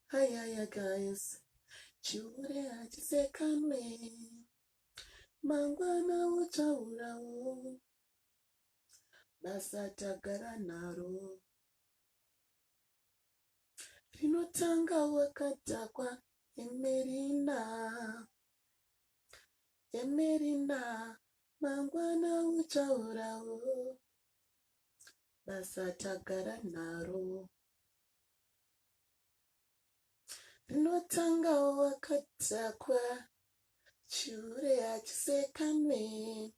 Hi, guys. Chure achisekanwe. Mangwana uchaurawo. Basa tagara naro. Rinotanga wakadhakwa emerina. Emerina. Mangwana uchaurawo. Basa tagara naro. Rinotanga wakadhakwa. Chure achisekanwe.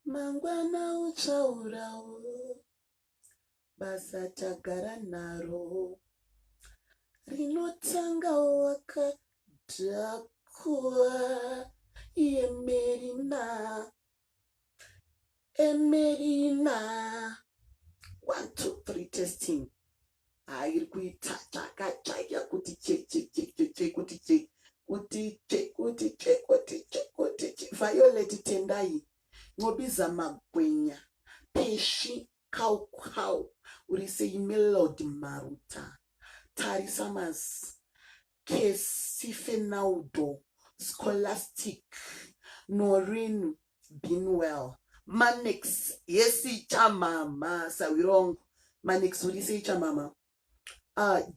Mangwana uchaurawo. Basa tagara naro. Rinotanga wakadhakwa. Emerina. Emerina. 1, 2, 3 testing. Airi kuita chakachaya kuti che kuti che Violet Tendai ngobiza magwenya peshi kau urise Melody Maruta Tarisamas Kesifenaudo Scholastic Noreen Binwell Manix Yesi Chamama Sawirong Manix urise Chamama.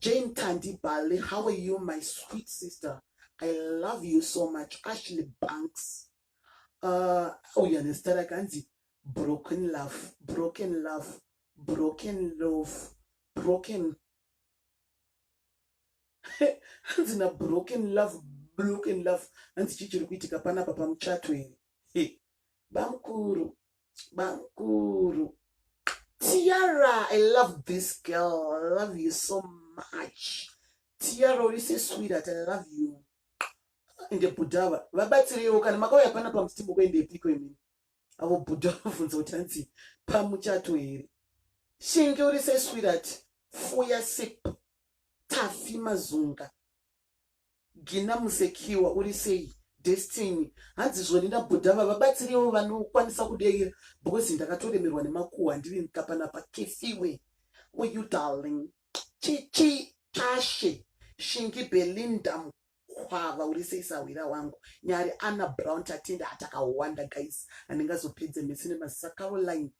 Jane Tandy Bale, how are you, my sweet sister? I love you so much. Ashley Banks. Oh, you understand? I can't see. Broken love. Broken. Hanzina broken love. Hanzi chichiri kuitika pana papa mchatwe. Hey, Bankuru. Tiara, I love this girl. I love you so much. Tiara, you say sweetheart, I love you. In the Buddha, Babatiri, you can make a pana pam still when they pick me. I will Buddha from Zotanti. Pamucha to it. Shingo, say sweetheart. Foya sip. Tafima zunga. Ginam sekiwa, what do you say? Destiny. Hanzizonina Budava, Babatiri, Vanu, Kwanisakudei, Bosin, Takatolemirwane Maku, and didn't kapana pa kefiwe. Were you darling? Chichi, Chashi, Shinki Belinda, Quava, would say Sawira Wango, Nyari Anna Brown, Tatinda, Ataka Wanda, guys, and Ningas of Pizza, Messina Caroline,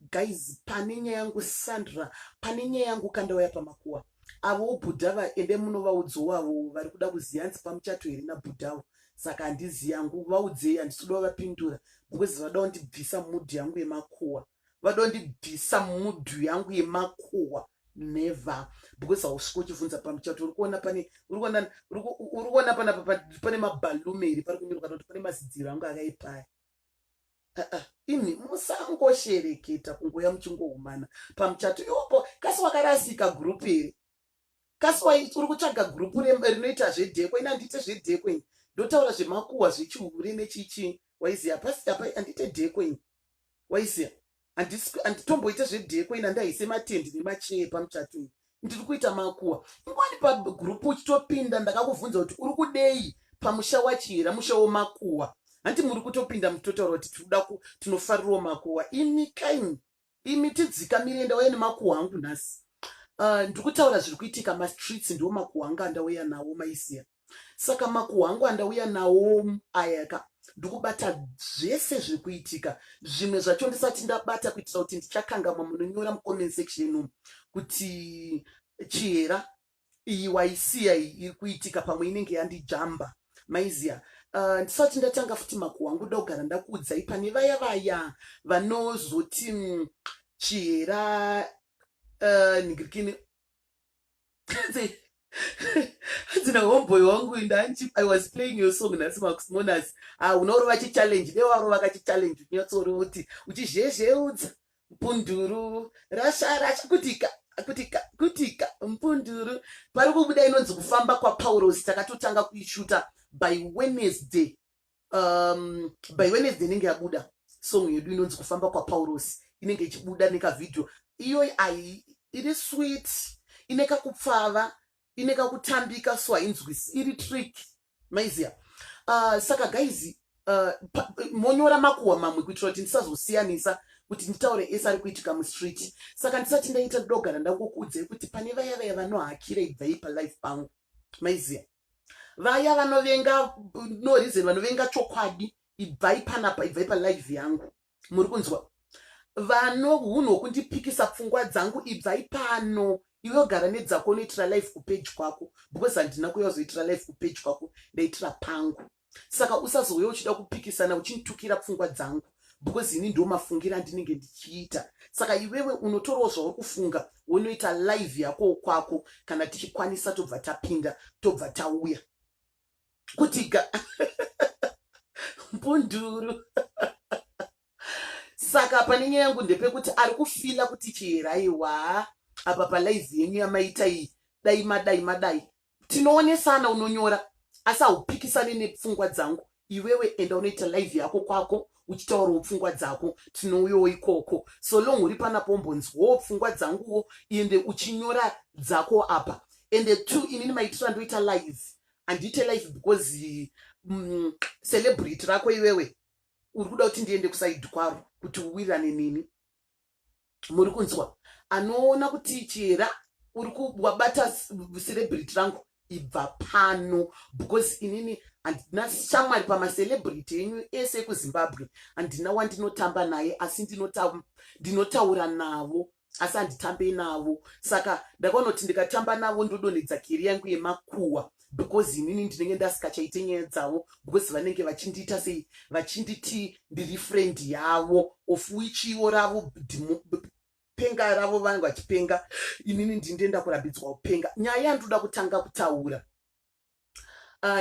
guys, Paninia Yangu Sandra, Paninia Yangu Kandawaya Pamakua. Avo Budava, Edemunova Udzua, Varuda was Yans Pamcha to Irina Budava. Saka handizi yangu vaudze handisudi vapindura because vadondibvisa mudhu yangu yemakuhwa vadondibvisa mudhu yangu yemakuhwa never because hausvika uchivhunza pamuchato uri kuona pane mabhalumeri pari kunyorwa kuti pane mazidziro angu akaipaya imi musangoshereketa kungoya muchingoumana pamuchato iwopo kasi wakarasika gurupu here kasi uri kutsvaga gurupu rinoita zvedhekwe ina handite zvedhekwe ndotaura zvemakuhwa zvechihure nechichi waiziya pasi apa handite dhekwe waiziya handitomboite zvedhekwe ina ndaise matendi nemachee pamuchato ndiri kuita makuhwa ingwani pagurupu uchitopinda ndakakuvhunza kuti uri kudei pamusha wachira musha womakuhwa handi muri kutopinda mutotaura kuti tinofarirawo makuhwa imi kaini imi tidzika mirenda waya nemakuhwa angu nhasi ndiri kutaura zviri kuitika mastreets ndiwo makuhwa anga andauya nawo maiziya saka makuhwa angu andauya nawo ayaka ndikubata zvese zviri kuitika zvimwe zvacho ndisati ndabata kuitira kuti ndichakangamwa munonyora mucomment section kuti chihera iyi waisiya iri kuitika pamwe inenge yandijamba maiziya ndisati ndatanga futi makuhwa angu ndogara ndakuudzai pane vaya vanozoti chihera nigirikini Zina homeboy wangu I was playing your song nasi Maximonus. Unorova challenge newarova kachichallenge unyatsori uti uchizhezheudza mpunduru rasha kutika mpunduru pari kubuda inonzi kufamba kwaPaulos takatotanga kuishuta by Wednesday inenge yabuda song yedu inonzi kufamba kwaPaulos inenge ichibuda nekavidhio iyo iri sweet ineka kupfava ineka kutambika so hainzwisi iri trick maiziya saka guys monyora makuhwa mamwe kuitira kuti ndisazosiyanisa kuti nditaure ese ari kuitika mustreet. Saka ndisati ndaita ndogara ndangokuudzai kuti pane vaya vaya vanohakira ibvai palife pangu, maiziya, vaya vanovenga no reason, vanovenga chokwadi, ibvai panapa, ibvai palife yangu. Muri kunzwa? Vano hunhu hwokundipikisa pfungwa dzangu, ibvai pano. Iwe ogara nedzako unoitira life kupage kwako, because handina kuuya kuzoitira life kupage kwako, ndaitira pangu. Saka usazouya uchida kupikisana uchinitukira pfungwa dzangu, because ini ndo mafungira andinenge ndichiita. Saka iwewe unotorawo zvauri kufunga unoita live yako kwako, kana tichikwanisa tobva tapinda, tobva tauya kutiga mbunduru. Saka pane nyaya yangu ndepekuti ari kufila kuti chiraiwa apa palive yenyu yamaita iyi dai tinoonesana, unonyora asi haupikisani nepfungwa dzangu. Iwewe enda unoita live yako kwako uchitaurawo pfungwa dzako, tinouyawo ikoko. So long uri panapo umbonzwawo pfungwa dzanguwo, ende uchinyora dzako apa. Ende 2, inini maitira ndoita live, handiite live because celebrity rako iwewe uri kuda kuti ndiende kusaidi kwaro kuti uwirirane nini. Muri kunzwa? Anoona kuti chera uri wabata celebrity rangu, ibva pano, because inini handina shamwari pamacelebrity enyu ese ekuzimbabwe. Handina wandinotamba naye, asi ndinotaura navo, asi handitambe navo. Saka ndakaona kuti ndikatamba navo ndodonhedza keri yangu yemakuhwa, because inini ndinenge ndasikachaite nyaya dzavo, because vanenge vachindiita sei, vachinditi ndiri friend yavo, of which ivo ravo penga ravo vanenge vachipenga, inini ndindoenda kurabidzwa kupenga. Nyaya yandoda kutanga kutaura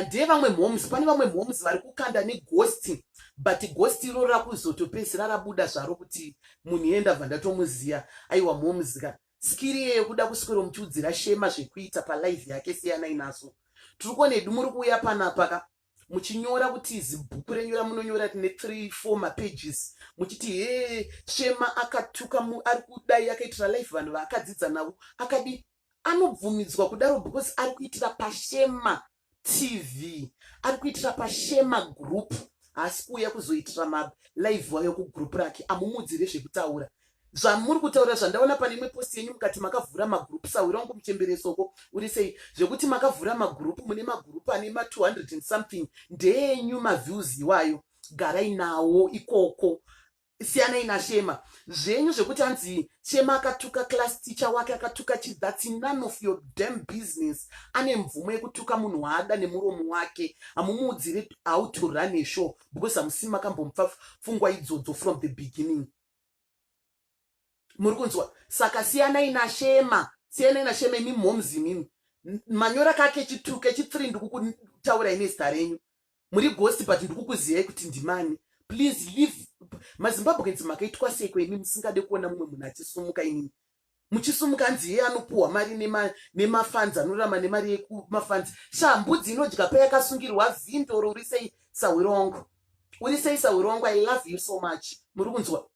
ndeye vamwe mhomes. Pane vamwe mhomes vari kukanda neghost, but ghost iro rakuzotopedzisira rabuda zvaro kuti munhu yenda bva ndatomuziya. Aiwa mhomes ka skiri yekuda kuswera muchiudzira shema zvekuita palive yake siyanai nazo. Tiri kuona edu muri kuuya panapa ka muchinyora kuti zibhuku renyu ramunonyora tine 3-4 mapages, muchiti shema akatuka ari kudai akaitira live vanhu vaakadzidza navo, akadi anobvumidzwa kudaro because ari kuitira pashema TV, ari kuitira pashema group, haasi kuuya kuzoitira malive wayo kugroup rake. Amumudzire zvekutaura zvamuri kutaura. Zvandaona pane imwe post yenyu mukati makavhura magroup, sawira wangu muchemberesoko uri sei zvekuti makavhura magroup, mune magroup ane ma200 and something, ndenyu maviews iwayo, garai nawo ikoko, siyanai nashema zvenyu zvekuti hanzi shema akatuka class teacher wake, akatuka chi, that's none of your damn business. Ane mvumo yekutuka munhu waada nemuromo wake. Hamumudzire how to run a show, because hamusi makambomupfa pfungwa idzodzo from the beginning. Muri kunzwa? Saka siyanai nashema, siyanai nashema imi mhomes imimi. Manyora kake chituke chi3 ndikukutaura ine zita renyu. Muri ghost but ndikukuziyai kuti ndimani. Please leave. MaZimbabweans makaitwa seko imi musingade kuona mumwe munhu achisumuka inini. Muchisumuka nzi yeye anopuhwa mari nemafanzi, anorama nemari yekumafanzi. Shambudzi inodya payakasungirwa vhindoro. Uri sei sawiro wangu? Uri sei sawiro wangu? I love you so much. Muri kunzwa?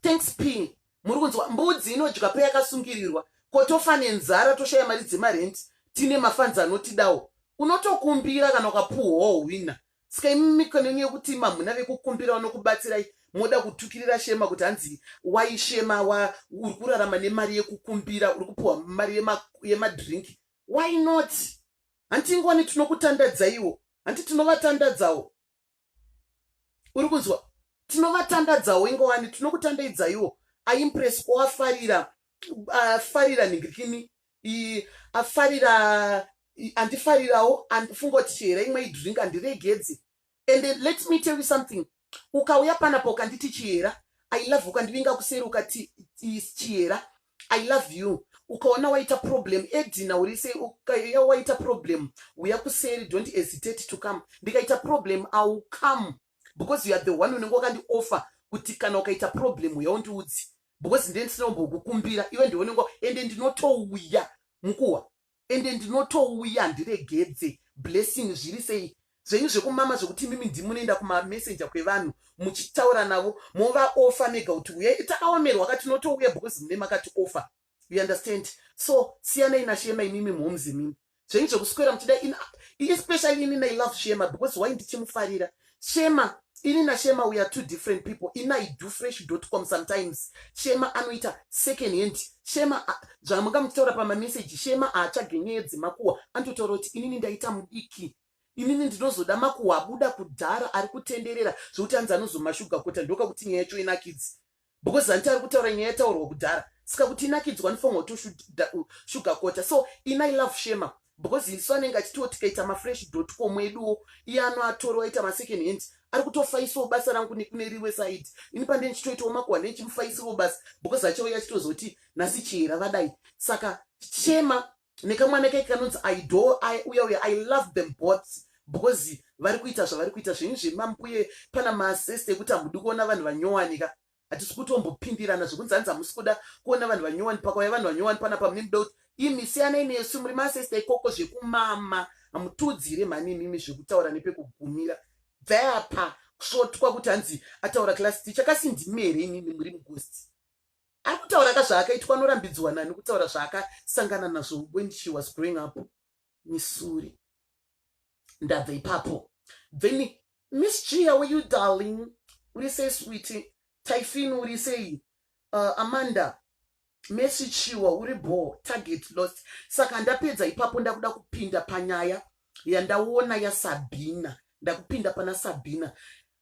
Thanks P. Muri kunzwa? Mbudzi inodya payakasungirirwa. Kotofa nenzara toshaya mari dzemarent, tine mafanzi anotidawo. Unotokumbira kana ukapuhwawo wina. Saka imimi konenye yekuti mamuna vekukumbira vanokubatsirai, moda kutukirira shema kuti hanzi waishema uri kurarama nemari yekukumbira, uri kupuhwa mari yemadrinki. Why not? Hantingwani tinokutandadzaiwo, hanti tinovatandadzawo. Uri kunzwa? Tinovatandadzawo ingowani, tinokutandaidzaiwo. Aimpress kwafarira, farira ningirikini, afarira andifarirawo, andifunga kuti chera imwe idrink andiregedze. And then, let me tell you something. Ukauya panapa ukanditi chiera, I love you. Ukandivinga kuseri ukati chiera, I love you. Ukaona waita problem, Edina urise ukaya waita problem, uya kuseri, don't hesitate to come. Ndikaita problem, I will come. Because you are the one unengo kandi offer kuti kana ukaita problem uya undiudzi. Because ndendisinombo kukumbira, iwe ndionengo ende ndinotouya mukuwa. Ende ndinotouya ndiregedze blessing zviri sei zvenyu zvekumama zvokuti mimi ndimunoenda kumamessenger kwevanhu muchitaura navo mova offer mega kuti uya takaomerwa kati tinotouya because mune makati offer. You understand? So siyanai nashema imimi mhomes imimi zvenyu zvekuswera muchida especially inini I love shema because why ndichimufarira Shema, ini na Shema, we are two different people. Ina idofresh.com sometimes. Shema anoita second hand. Shema, zvamunga muchitaura pamamessage, Shema achagenyedzi makuhwa. Antotaura kuti inini ndaita mudiki. Inini ndinozoda makuhwa abuda kudhara ari kutenderera zvokuti anzi anozomashuga kota ndoka kuti nyaya yacho inakidzi. Because anti ari kutaura nyaya yataurwa kudhara. Saka kuti inakidzwa nifonga kutoshuga kota. So ina I love Shema. Because isu anenge achitoti kaita mafresh.com eduwo iye anoatora aita masecond hand ari kutofaisawo basa rangu nekune riwe side. Ini pande ndichitoitawo makuhwa nechimufaisirawo basa because achauya achitozoti nhasi chihera vadai. Saka Shema nekamwana kake kanonzi I love them both because vari kuita zvavari kuita zvinhu zvemambuye pana maaseste ekuti hamudi kuona vanhu vanyowanika. Hatisi kutombopindirana zvokunzi hanzi hamusi kuda kuona vanhu vanyowani pakauya vanhu vanyowani panapa munoda kuti imi siyanai nesu muri maaseste ikoko zvekumama hamutiudzire mhani imimi zvekutaura nepekugumira bvayapa kusvotwa kuti hanzi ataura class teacher kasi ndimi here imimi muri mugosti. Ari kutaura kazvaakaitwa anorambidzwa nani kutaura zvaakasangana nazvo when she was growing up Missouri. Ndabva ipapo. Then Miss G, how are you darling? Uri say sweetie. Typhine uri say Amanda. Messi Chiwa uri bo target lost. Saka ndapedza ipapo ndakuda kupinda panyaya yandaona ya Sabina. Ndakupinda pana Sabina.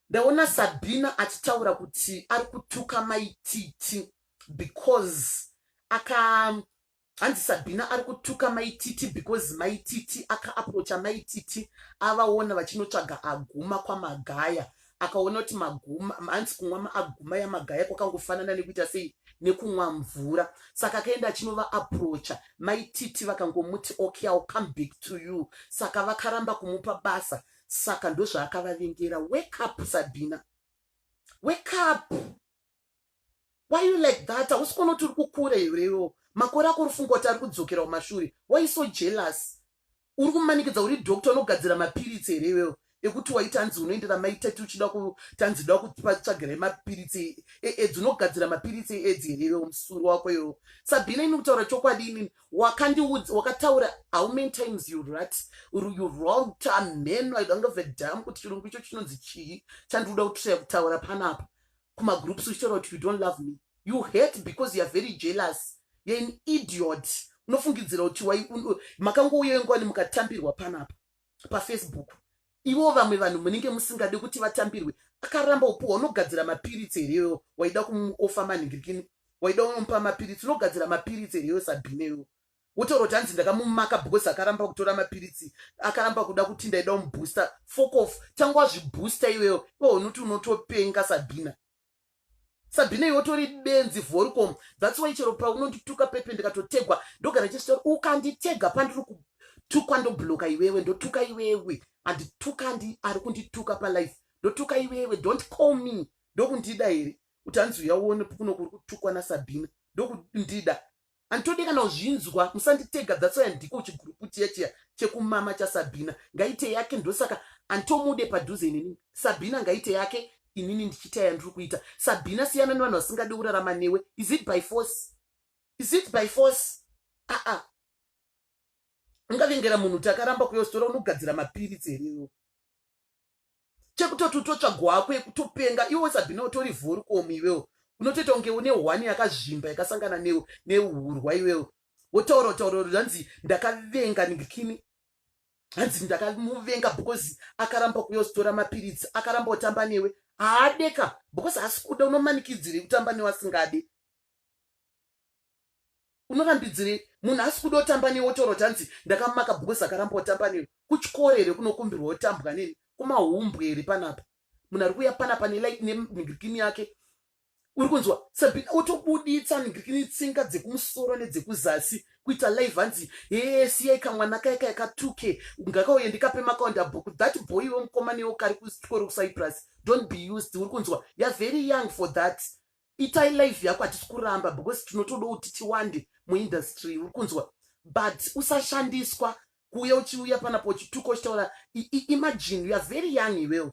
Ndaona Sabina achitaura kuti ari kutuka maititi because hanzi Sabina ari kutuka maititi because maititi aka-approacha maititi avaona vachinotsvaga aguma kwamagaya. Akaona kuti maguma hanzi kumwa aguma yamagaya kwakangofanana nekuita sei nekumwa mvura. Saka akaenda achinova approacha maititi vakangomuti okay I'll come back to you. Saka vakaramba kumupa basa. Saka ndozvaakavavengera. Wake up Sabina, wake up. Why you like that? Hausi kuona kuti uri kukura iwewo. Makore ako urufunga kuti ari kudzokera kumashure. Why you so jealous? Uri kumanikidza uri doctor unogadzira mapiritsi here iwewo ekuti waita hanzi unoendera maitati uchida kutanzi da kupatsvagira mapiritsi edzi unogadzira mapiritsi edzi here iwewo musuru wako iwewo. Sabina ini kutaura chokwadi inini wakataura how many times you wrote a man. I don't give a damn kuti chirungu icho chinonzi chii chandoda kutaura panapa kuma groups uchitaura kuti you don't love me. You hate because you are very jealous. You're an idiot. Unofungidzira kuti makangouya ngwani mukatambirwa panapa paFacebook. Ivo vamwe vanhu munenge musingade kuti vatambirwe. Akaramba upuwa unogadzira mapiritsi here waida kumuofa manhingirikini. Waida kumupa mapiritsi unogadzira mapiritsi here Sabineyo. Wotaura kuti hanzi ndakamumaka because akaramba kutora mapiritsi. Akaramba kuda kuti ndaida kumubooster. Fuck off. Tangu wazvibooster iweyo. Iwe unoti unotopenga Sabina. Sabina yotori benzi Volcom. That's why chero pa unondituka pepe ndikatotegwa ndogara chestori ukanditega pandiri kutukwa ndobloka iwewe ndotuka iwewe andituka ari kundituka pa life ndotuka iwewe don't call me ndokundida here kuti hanzi uyaone kuno kuri kutukwa na Sabina ndokundida antodi kana uzvinzwa musanditega. That's why ndiko chigroup chiya chekumama cha Sabina ngaite yake ndosaka antomude padhuze nini Sabina ngaite yake inini ndichita yandiri kuita. Sabina siyana nevanhu vasingadi kurarama newe. Is it by force? Is it by force? Ungavengera munhu takaramba kuyostora unogadzira mapiritsi here. Chekutoti utotsvagwa wako ekutopenga iwe Sabina utori Volcom iwewo. Unotoita unge une hwani yakazvimba yakasangana neurwa iwewo. Wotaura hanzi ndakavenga ningikini. Hanzi ndakamuvenga because akaramba kuyostora mapiritsi akaramba kutamba newe. Haadeka because asikuda unomanikidzire kutamba newe asingade. Unorambidzire munhu asikuda kutamba newe wotaura kuti hanzi ndakamaka because akaramba kutamba newe. Kuchikoro here kunokumbirwa kutambwa neni kumahumbwe here panapa. Munhu ari kuuya panapa neningirikini yake. Uri kunzwa Sabina otobuditsa ningirikini tsinga dzekumusoro nedzekuzasi kuita live hanzi siyai kamwana kayaka yakatuke ngakauye ndikape makaunda book. That boy wemukomana kari kuchikoro kuCyprus. Don't be used. Uri kunzwa you're very young for that. Itai live yako hatisi kuramba because tinotoda kuti tiwande muindustry. Uri kunzwa but usashandiswa kuuya uchiuya panapo uchituka uchitaura. Imagine you are very young iwewo.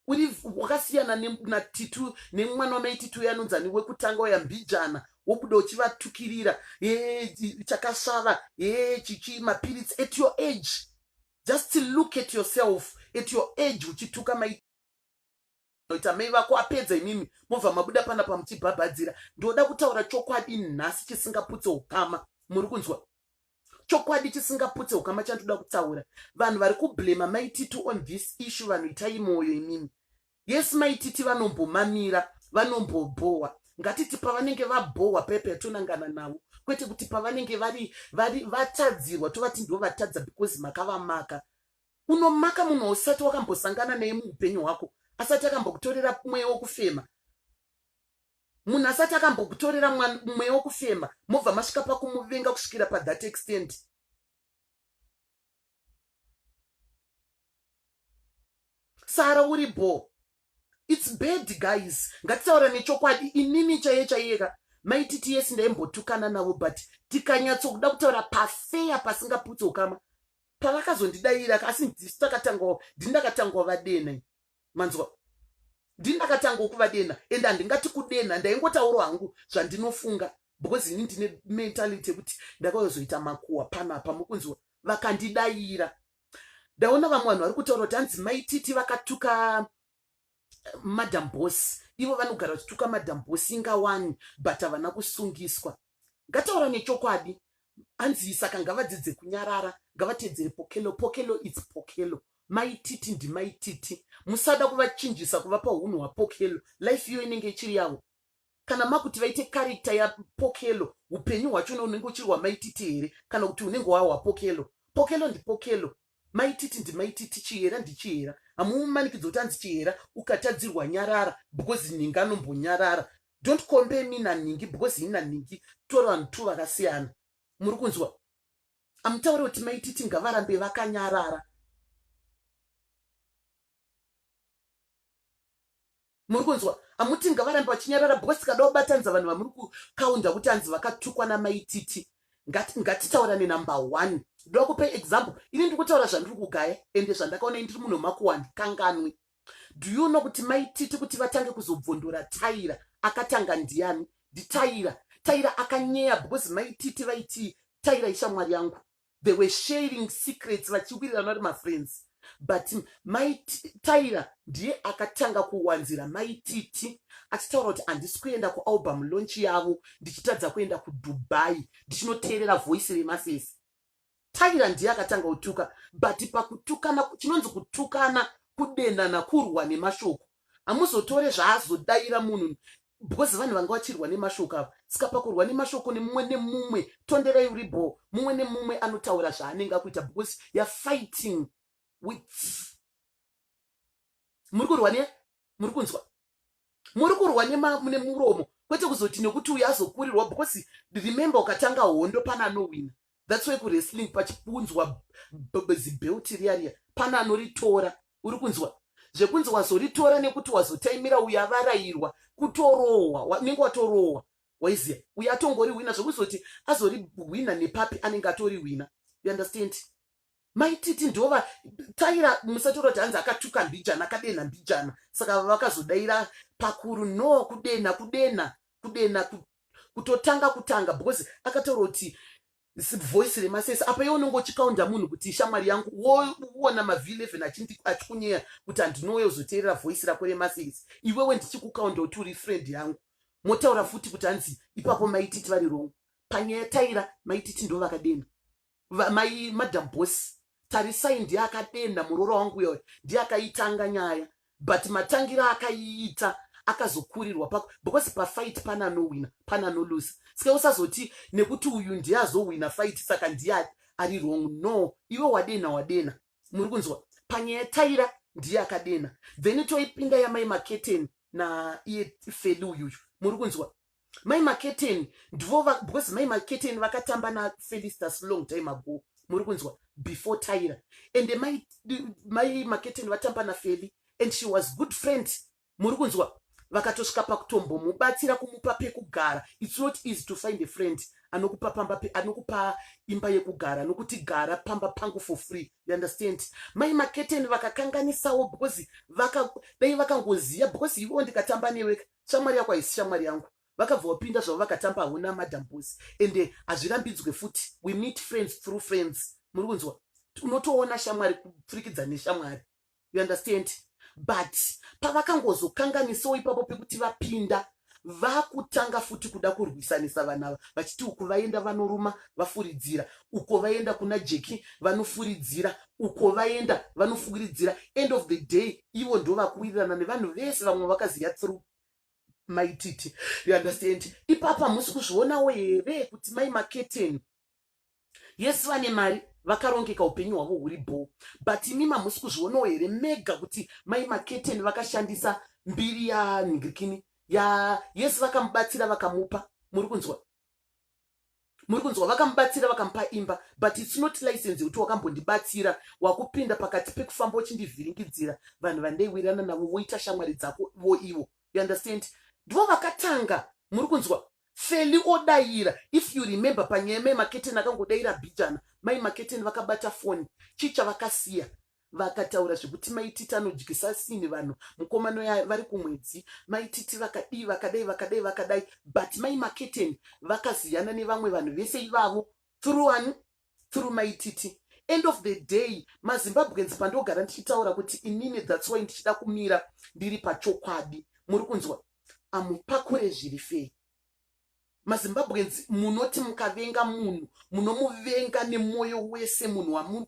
Uri wakasiyana naTitu nemwana wamaititu yanonzani wekutanga wayambijana wobuda uchivatukirira chakasvava chichi mapiritsi at your age. Just look at yourself at your age uchituka ita mai vako apedza imimi mobva mabuda pana pamuchibhabhadzira. Ndoda kutaura chokwadi nhasi chisingaputse ukama. Muri kunzwa? Chokwadi chisingaputse ukama chandoda kutaura. Vanhu vari kublema maititu on this issue vanoitai moyo imimi. Yes, maititi vanombomamira, vanombobhowa. Ngatiti pavanenge vabhowa pepe tonangana navo. Kwete kuti pavanenge vatadzirwa tovati ndo vatadza because makavamaka. Unomaka munhu usati wakambosangana naye muupenyu hwako, asati akambokutorera mweya wokufema. Munhu asati akambokutorera mweya wokufema, mobva masvika pakumuvenga kusvikira that extent. Sara uri bo. It's bad, guys. Ngatitaura nechokwadi inini chaiye maititi yesi ndaimbotukana navo, but tikanyatsokuda kutaura pafeya pasingaputse ukama. Pavakazondidaira asi ndindakatangwa vadena. Manzwa? Ndindakatangwa kuvadena ende handingati kudena, ndaingotaura hangu zvandinofunga because ini ndine mentality kuti ndakazoita makuwa panapa. Mukunzwa? Vakandidaira. Ndaona vamwe vanhu vari kutaura kuti hanzi maititi vakatuka Madam Boss. Ivo vanogara vachituka Madam Boss inga wani but havana kusungiswa. Ngataura nechokwadi. Hanzi saka ngavadzidze kunyarara, ngavatedzere pokelo. Pokelo it's pokelo. Maititi ndi maititi. Musada kuvachinjisa kuvapa hunhu hwapokelo. Life iyo inenge ichiri yavo. Kana makuti vaite character ya pokelo, upenyu hwacho unenge uchiri hwamaititi here kana kuti unenge hwawa pokelo. Pokelo ndi pokelo. Maititi ndi maititi, chihera ndi chihera. Hamumanikidza kuti hanzi chihera ukatadzirwa nyarara because ningi anombonyarara. Don't compare me naningi because ina ningi tori vanhu tu vakasiyana. Muri kunzwa? Amutauri kuti maititi ngavarambe vakanyarara. Muri kunzwa? Amuti ngavarambe vachinyarara because tikada kubatanidza vanhu vamuri kukaunda kuti hanzi vakatukwa namaititi. Ngatitaurane number 1. Ndoda kupa example. Ini ndiri kutaura zvandiri kugaya ende zvandakaona ndiri munhu makuwa ndikanganwe. Do you know kuti maititi kuti vatange kuzobvondora Taira akatanga ndiani? Nditaira. Taira akanyeya because maititi vaiti Taira ishamwari yangu. They were sharing secrets vachiwirirana vari mafriends. But Taira ndiye akatanga kuwanzira maititi achitaura kuti handisi kuenda kualbum launch yavo, ndichitadza kuenda kuDubai ndichinoteerera voice remasesi. Taira ndiye akatanga kutuka, but pakutukana chinonzi kutukana kudenana kurwa nemashoko. Hamuzotore zvaazodaira munhu because vanhu vanga vachirwa nemashoko ava. Saka pakurwa nemashoko nemumwe nemumwe, tonderai uribo, mumwe nemumwe anotaura zvaanenge akuita because you're fighting with. Muri kurwa ne? Muri kunzwa? Muri kurwa nemuromo. Kwete kuzoti nekuti uyu azokurirwa because remember ukatanga hondo pana anowina. That's why wrestling pachipunzwa zibheuti riya pana anoritora. Uri kunzwa? Zvekunzi wazoritora nekuti wazotaimira uyu avarayirwa kutorohwa, unenge watorohwa. Waiziya? Uyu atongori wina zvekuzoti azori wina nepapi anenge atori wina. You understand? Maititi ndova Taira musatoro kuti hanzi akatuka mbijana, akadena mbijana. Saka vakazodaira pakuru. No, kudena kutotanga because akataura kuti voice remasesi apa iwe unenge uchikaunda munhu kuti shamwari yangu, woona ma11 achikunyeya kuti handinouya uzoteerera voice rako remasesi. Iwewe ndichikukaunda kuti uri friend yangu, motaura futi kuti hanzi ipapo maititi vari wrong. Panyaya Taira maititi ndo vakadena. Madam Boss tarisai ndiye akadenda, muroro wangu uyo ndiye akaitanga nyaya, but matangira akaiita akazokurirwa pako because pafight pana anowina pana anolusa. Saka usazoti nekuti uyu ndiye azowina fight saka ndiye ari wrong. No, iwe wadena. Muri kunzwa? Panyaya Taira ndiye akadena. Then toipinda yamai Maketen na iye Feli uyu. Muri kunzwa? Mai Maketen ndivo because mai Maketen vakatamba na Felistas long time ago. Muri kunzwa? Before Taira. And mai Maketen vatamba na Feli and she was good friends. Muri kunzwa? Vakatosvika pakutombomubatsira kumupa pekugara. It's not easy to find a friend anokupa imba yekugara, nokuti gara pamba pangu for free. You understand? Mai Maketen vakakanganisawo because dai vakangoziya because ivo ndikatamba newe shamwari yako haisi shamwari yangu. Vakabva vapinda zvavo vakatamba huna Madam Boss. And hazvirambidzwe futi. We meet friends through friends. Muri kunzwa? Unotoona shamwari kupfurikidza neshamwari. You understand? but pavakangozokanganisawo ipapo pekuti vapinda vakutanga futi kuda kurwisanisa vanava vachiti uku vaenda vanoruma vafuridzira, uko vaenda kuna jeki vanofuridzira, uko vaenda vanofuridzira. End of the day ivo ndo vakuwirirana nevanhu vese vamwe vakaziya through maititi. You understand? Ipapa hamusi kuzvionawo here kuti mai maketeni yes vane mari vakarongeka upenyu hwavo huri bho, but imimi hamusi kuzvionawo here mega kuti mai maketeni vakashandisa mbiri yanhingirikini yes vakamubatsira vakamupa. Muri kunzwa vakamubatsira vakamupa imba, but it's not license yekuti wakambondibatsira wakupinda pakati pekufamba uchindivhiringidzira vanhu vandaiwirirana navo voita shamwari dzako vo ivo. You understand? Ndivo vakatanga. Muri kunzwa Feli odaira. If you remember panyaya mai maketeni akangodaira bijana, mai maketeni vakabata foni chicha vakasiya vakataura zvekuti maititi anodyisa sini vanhu mukomano vari kumwedzi, maititi vakadai, but mai maketeni vakaziyana nevamwe vanhu vese ivavo through maititi. End of the day mazimbabweans pandogara ndichitaura kuti inini that's why ndichida kumira ndiri pachokwadi. Muri kunzwa amupakure zviri fei. mazimbabweans munoti mukavenga munhu munomuvenga nemwoyo wese. Munhu wamuri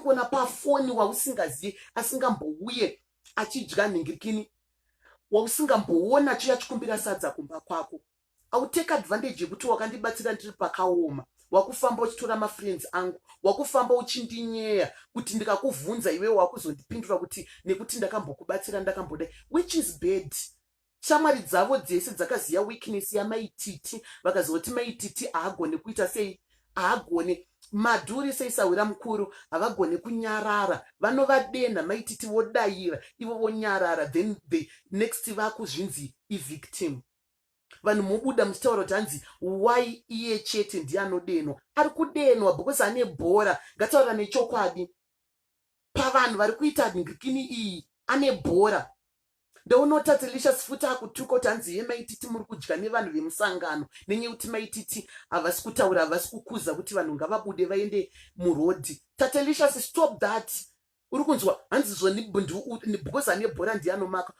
kuona pafoni wausingazivi asingambouye achidya nhingirikini, wausingamboona achikumbira sadza kumba kwako. Autake advantage yekuti wakandibatsira ndiri pakaoma, wakufamba uchitora mafriends angu, wakufamba uchindinyeya kuti ndikakuvhunza iwe wakuzondipindura kuti nekuti ndakambokubatsira ndakambodai, which is bad. Shamwari dzavo dzese dzakaziya weakness yamaititi, vakazoti maititi haagone kuita sei, haagone madhuri seisawira mukuru, havagone kunyarara, vanovadena maititi vodaira ivo vonyarara, then the next vakuzvinzi ivictim. Vanhu mubuda muchitaura kuti hanzi why iye chete ndiye anodenwa. Ari kudenwa because ane bhora. Ngataura nechokwadi, pavanhu vari kuita nhingirikini iyi ane bhora. Ndounota Delicious futi akutuka kuti hanzi maititi muri kudya nevanhu vemusangano, nenyaya kuti maititi havasi kutaura, havasi kukuza kuti vanhu ngavabude vaende murodhi. Delicious, stop that. Uri kunzwa hanzi zvoni because ane bhora ndiye anomaka.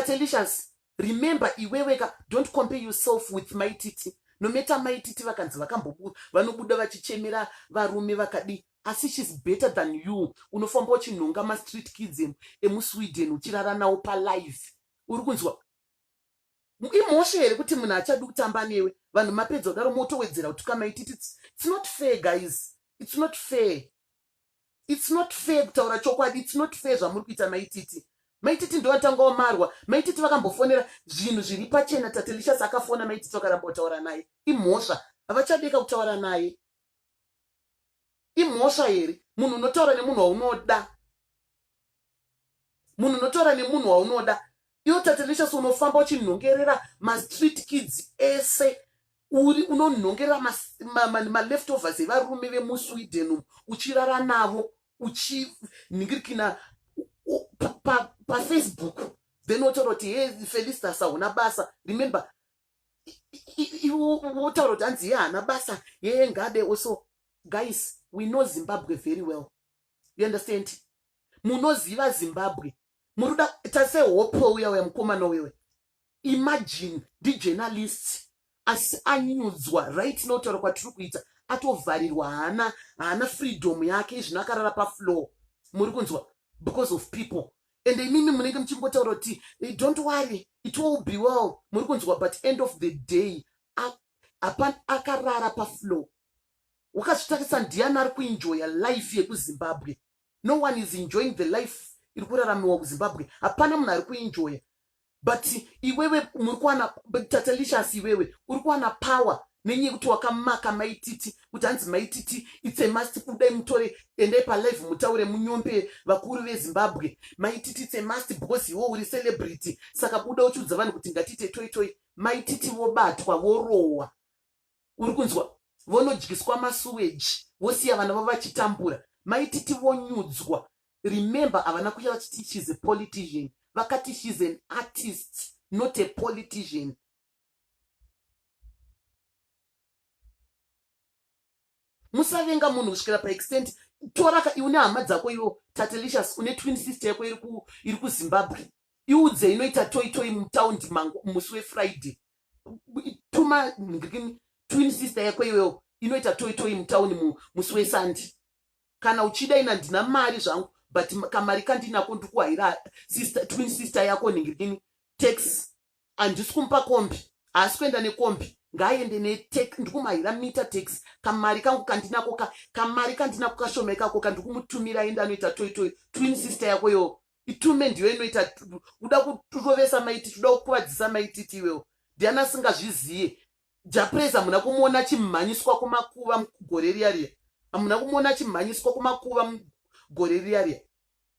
Delicious, remember iweweka, don't compare yourself with maititi. No matter maititi vakanzi vanobuda vachichemera varume vakadi, asi she's better than you. Unofamba uchinhonga ma-street kids emuSweden uchirara nawo palive. Uri kunzwa imhosva here kuti munhu achadi kutamba newe, vanhu mapedza kudaro motowedzera kutuka maititi. It's not fair guys, it's not fair. It's not fair kutaura chokwadi, it's not fair zvamuri kuita maititi. Maititi ndo atanga wamarwa. Maititi vakambofonera zvinhu zviri pachena. Delicious akafona maititi vakaramba kutaura naye. Imhosva, havachadeka kutaura naye. Imhosva here. Munhu unotaura nemunhu waunoda. Iwo Delicious unofamba uchinhongerera ma-street kids ese. Unonhongerera ma-leftovers evarume vemuSweden uchirara navo, uchinhingirikina Facebook. Then wotaura kuti hey Felicitas hauna basa. Remember wotaura kuti hanzi ye hana basa, yeye ngade also. Guys, we know Zimbabwe very well. You understand? Munoziva Zimbabwe. Muruda tase hope uya mukomana wewe. Imagine the journalists as anyudzwa right now taura kwatiri kuita atovharirwa, hana freedom yake, izvino akarara pafloor. Muri kunzwa? Because of people. And imimi munenge muchimbotaura kuti don't worry, it will be well. Muri kunzwa? But end of the day akarara pafloor. Wakazvitarisa ndiani ari kuenjoya life yekuZimbabwe? No one is enjoying the life iri kuraramiwa kuZimbabwe. Hapana munhu ari kuenjoya. But iwewe muri kuwana Delicious, iwewe uri kuwana power nenyaya yekuti wakamaka maititi kuti hanzi maititi it's a must. Kudai mutore endai palive mutaure munyombe vakuru veZimbabwe. Maititi it's a must because iwo uri celebrity. Saka buda uchiudza vanhu kuti ngatiite toi. Maititi vobatwa vorohwa. Uri kunzwa? Vonodyiswa masuweji, vosiya vana vavo vachitambura. Maititi vonyudzwa. Remember, havana kuya vachiti she's a politician. Vakati she's an artist, not a politician. musavenga munhu kusvikira paextent toraka une hama dzako iwo Tatelicious une twin sister yako iri kuZimbabwe iudze inoita toitoi mutaundi musi weFriday tuma twin sister yako iweyo inoita toitoi mutauni musi weSunday kana uchida ina ndina mari zvangu but kamari kandinako ndikuhayira twin sister yako ningirikini tax handisi kumupa kombi asi kuenda nekombi ngaaende ndikumhayira mita tax kamari kangu kandinako kamari kandinako kashomekako kandikumutumira aenda anoita toitoi twin sister yako yo itume ndiyo inoita uda kurovesa maititi uda kukuvadzisa maititi iwewo ndiani asingazviziye Japreza hamuna kumuona chimhanyiswa kumakuva mugore riya hamuna kumuona chimhanyiswa kumakuva mugore riya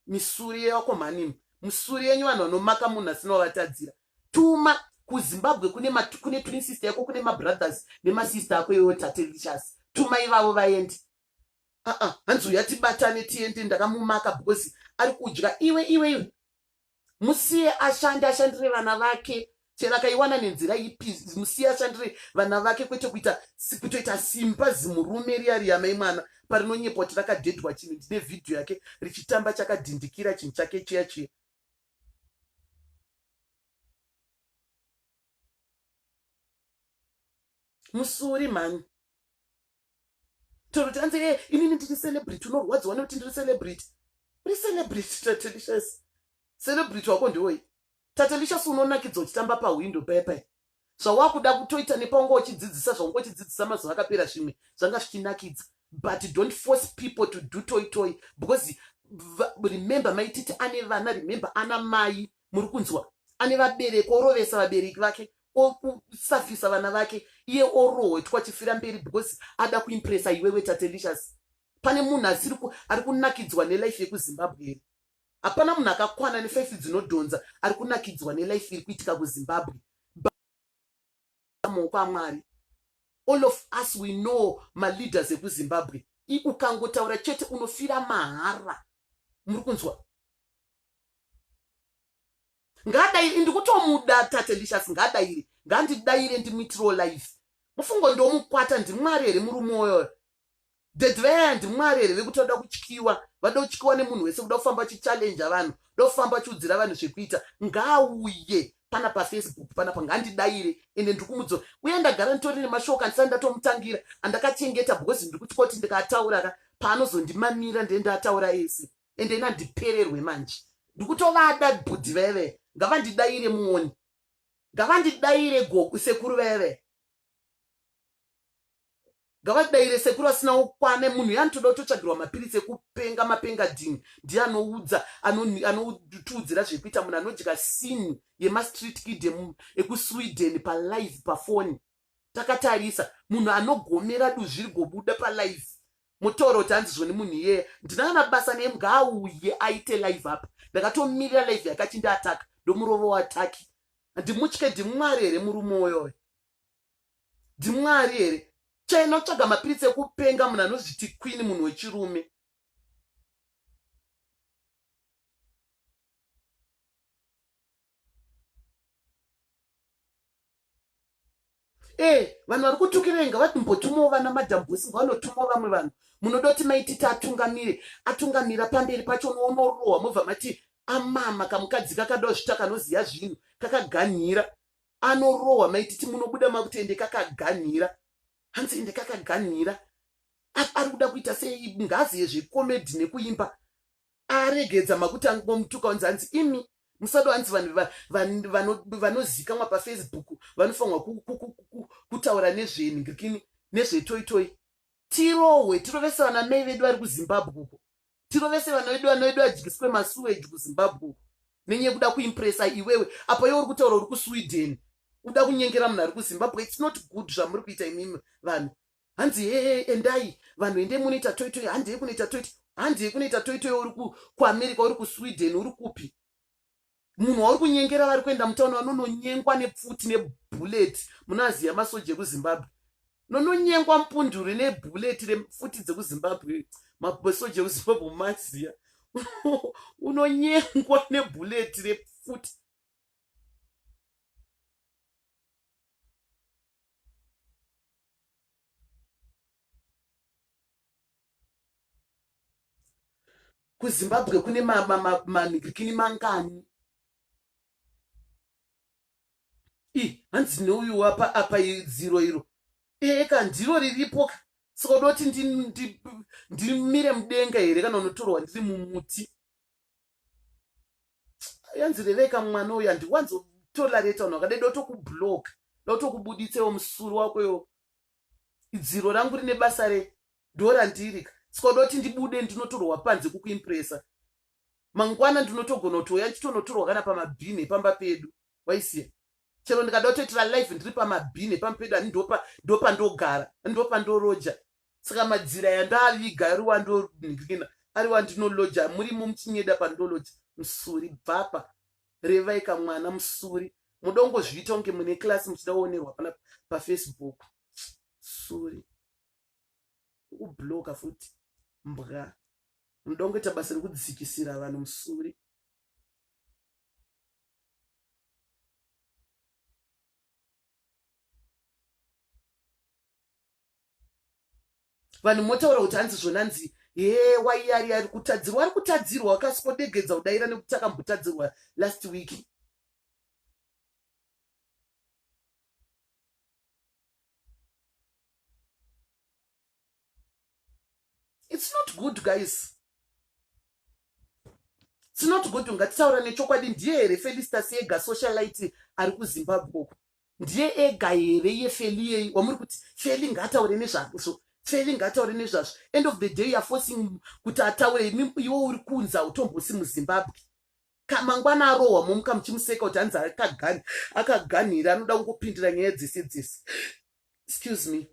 misuri yako manini musuri yenyu vanhu vanomaka munhu asinovatadzira tuma kuZimbabwe kune twin sister yako kune mabrothers nemasister ako iwewo Tatelicious tuma ivavo vaende hanzi uya tibatane tiende ndakamumaka because ari kudya iwe musiye ashandire vana vake chera kaiwana nenzira ipi musiye ashandire vana vake kwete kutoita simba zimurume riya mai mwana parinonyepoti rakadhedhwa chinhu ndine vhidhiyo yake richitamba chakadhindikira chinhu chake chiya musuri mani toro tanze inini ndiri celebrity unorwadziwa nekuti ndiri celebrity uri celebrity Tatelicious celebrity wako ndiwoi Tatelicious unonakidzwa uchitamba pahwindo pepe zvawakuda kutoita nepaunga uchidzidzisa zvaunga uchidzidzisa mazuva akapera zvimwe zvanga zvichinakidza but don't force people to do toitoi because remember maititi ane vana remember ana mai muri kunzwa ane vabereki orovesa vabereki vake okusafisa vana vake iye orohwetwa chifira mberi because ada kuimpresa iwewe Tatelicious pane munhu ari kunakidzwa nelife yekuZimbabwe hapana munhu akakwana ne5 dzinodhonza ari kunakidzwa nelife iri kuitika kuZimbabwe maoko aMwari all of us we know maleaders ekuZimbabwe ukangotaura chete unofira mahara muri kunzwa ngadairi ndikutomuda Tatelicious ngadairi ngandidaire ndimuitiro life mufungo ndomukwata ndimwari here muri moyo dedveya ndimwari here vekutoda kutyiwa vada kutyiwa nemunhu wese kuda kufamba chichallenge vanhu kuda kufamba chiudzira vanhu zvekuita ngaauye pana paFacebook panapa ngandidaire ende ndikumudzo uye ndagara nditori nemashoko andisati ndatomutangira andakachengeta because ndiri kutya kuti ndikataura paanozondimamira ndendataura ese ende ina ndipererwe manje ndikutovada bhudhi veve ngavandidaire muoni ngavandidaire goku sekuru veve ngavadaire sekuru asina ukwane munhu yanotoda kutotsvagirwa mapirisi ekupenga mapenga dhini ndiye anoudza anotiudzira zvekuita munhu anodya sini yemastreet kid ekuSweden palive pafoni takatarisa munhu anogomera duzvi rigobuda palive motaura kuti hanzizvo nemunhu iyeye ndina mabasa nemu ngaauye aite live apa ndakatomirira live yakati ndaataka ndomurovo wataki ndimutye ndimwari here muri moyo ndimwari here chaina kutsvaga mapirisi ekupenga munhu anozviti queen munhu wechirume vanhu vari kutukirei ngavati mbotumawo vana madhambusi ngavanotumawo vamwe vanhu munoda kuti maititi atungamira pamberi pacho noonorohwa mobva mati amama kamukadzi kakadawo zvita kanoziya zvinhu kakaganhira anorohwa maititi munobuda makuti ende kakaganhira hanzi ende kakaganhira ari kuda kuita sei ngazi yezvekomedhi nekuimba aregedza makuti angomutuka unzi hanzi imi musado hanzi vanhu vanozikamwa paFacebook vanofanirwa kutaura nezvenhingirikini nezvetoitoi tirohwe tirovese vana mai vedu vari kuZimbabwe uko tirovese vana vedu vadyiswe masuweji kuZimbabwe uko nenyaya yekuda kuimpresa iwewe apa iwe uri kutaura uri kuSweden uda kunyengera munhu ari kuZimbabwe it's not good zvamuri kuita imimi vanhu hanzi endai vanhu ende munoita toitoi handei kunoita toitoi handei kunoita toitoi uri kuAmerica uri kuSweden uri kupi munhu wauri kunyengera vari kuenda mutauni vanononyengwa nepfuti nebhuleti munoaziya masoja ekuZimbabwe nononyengwa mpunduri nebhuleti repfuti dzekuZimbabwe masoja ekuZimbabwe mumaziya unonyengwa nebhuleti repfuti kuzimbabwe kune manhikikini mangani. Hanzi neuyu apa dziro iro eka ndiro riripo saka doti ndimire mudenga here kana unotorwa ndiri mumuti. Yanzi reveka mwana uyu handiwanzotolareta unhu wakadai dotokubloka dotokubuditsewo musuru wakoyo. Dziro rangu rine basa redhora saka doti ndibude ndinotorwa panze kukuimpresa. Mangwana ndinotogona kutoya ndichitonotorwa kana pamabhini pamba pedu waisiya. Chero ndikadatoitira live ndiri pamabhini pamba pedu ani ndopa ndogara ndopa ndoroja. Saka madzira yandaviga ariwa ndonhikina ariwa ndinoloja murimo muchinyeda pandoloja musuri bvapa revaika mwana musuri mudongozviita kunge mune klasi muchida kuonerwa pana pafacebook suri kubloka futi mbwa mudongoita basa rekudzikisira vanhu musuri. Vanhu motaura kuti hanzi zvonanzi waiyari ari kutadzirwa akasikodegedza kudaira nekuti akambotadzirwa last week. It's not good guys, it's not good. Ngatitaura nechokwadi ndiye here Felistas ega socialite ari kuZimbabwe ndiye ega here yefeli yei wamuri kuti feli ngataure nezvazvo feli ngataure nezvazvo. End of the day you're forcing kuti ataure iwe uri kunza utombosi muZimbabwe. Kamangwana arohwa momuka muchimuseka kuti hanzi akaganhira anoda kungopindira nyaya dzese. Excuse me.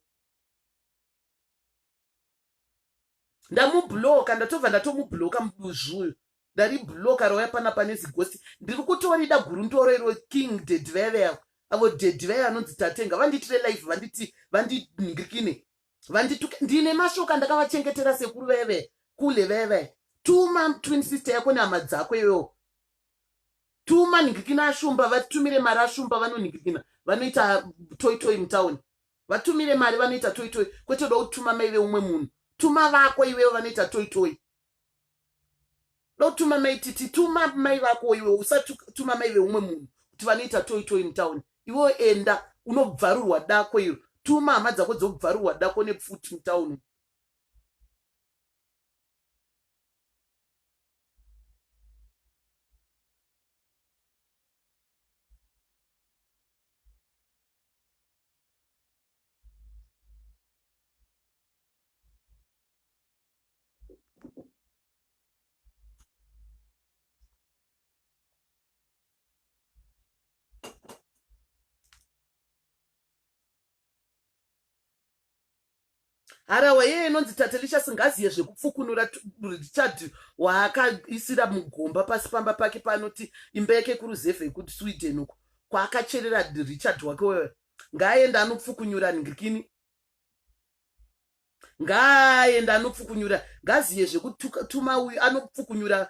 Ndamubloka ndatobva ndatomubloka muduzvuyu ndaribloka rauya panapa nezigosti. Ndiri kutorida gurundoro iro King Dedvere avo Dedvere anonzi tatenga vanditire live vandinhingirikine ndine mashoka ndakavachengetera sekuru veve kule veve. Tuma twin sister yako nehama dzako iwewo. Tuma nhingirikina ashumba vatumire mari ashumba vanonhingirikina vanoita toitoi mutauni vatumire mari vanoita toitoi kwete uda kutuma mai veumwe munhu. Tuma vako iwewo vanoita toitoi. Dotuma mai titi tuma mai vako iwewo usatuma mai veumwe munhu kuti vanoita toitoi mutauni. Iwewo enda unobvarurwa dako iro. Tuma hama dzako dzobvarurwa dako nepfuti mutauni. Harawa yeye inonzi Tatelisha singaziye zvekupfukunura Richard waakaisira mugomba pasi pamba pake panoti imba yake kuruzevhe kuti Sweden uko kwaakacherera Richard wake wewe. Ngaenda anopfukunyura nhingirikini. Ngaenda anopfukunyura ngaziye zvekutuma uyu anopfukunyura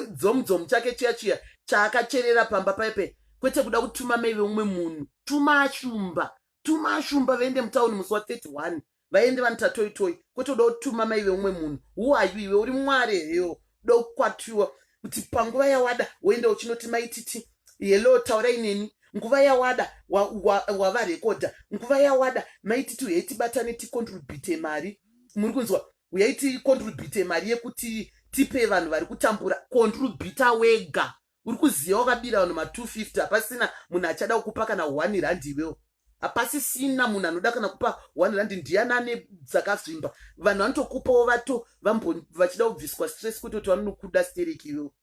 dzomudzomu chake chiya chaakacherera pamba paipe kwete kuda kutuma mai veumwe munhu. Tuma ashumba vaende mutauni musi wa31 vaende vanoita toitoi kwete uda kutuma mai veumwe munhu. Who are you iwe uri mwari heyo uda kukwatiwa kuti panguva yawada woenda uchinoti maititi hello taurai neni nguva yawada wavarekodha nguva yawada maititi uyai tibatane ticontribute mari. Muri kunzwa uyai ticontribute mari yekuti tipe vanhu vari kutambura. Contributa wega uri kuziva wakabira vanhu ma250 hapasina munhu achada kukupa kana 1 rand iwewo. Hapasisina munhu anoda kana kupa 1 rand. Ndiani ane dzakazvimba. Vanhu vanotokupawo vachida kubviswa stress kuti vanokuda stereki iwewo.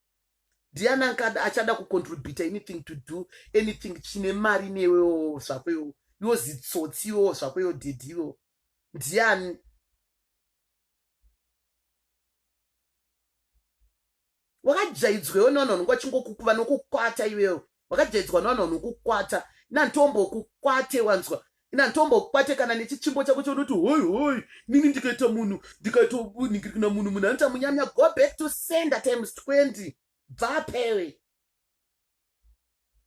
Ndiani achada kucontribute anything to do anything chine mari newewo zvako iwewo. Iwo zitsotsi iwewo zvako iwewo dhedhi iwewo. Ndiani? Wakajaidzwewo nevanhu vanongachingokukuva nokukwata iwewo. Wakajaidzwa nevanhu vanokukwata. Ina ntombo kukwate wanzwa. Ina ntombo kukwate kana nechichimbo chako chonoti hoi nini ndikaita munhu ndikaitoningira munhu anoita munyanya. Go back to sender times 20. Bvapewe.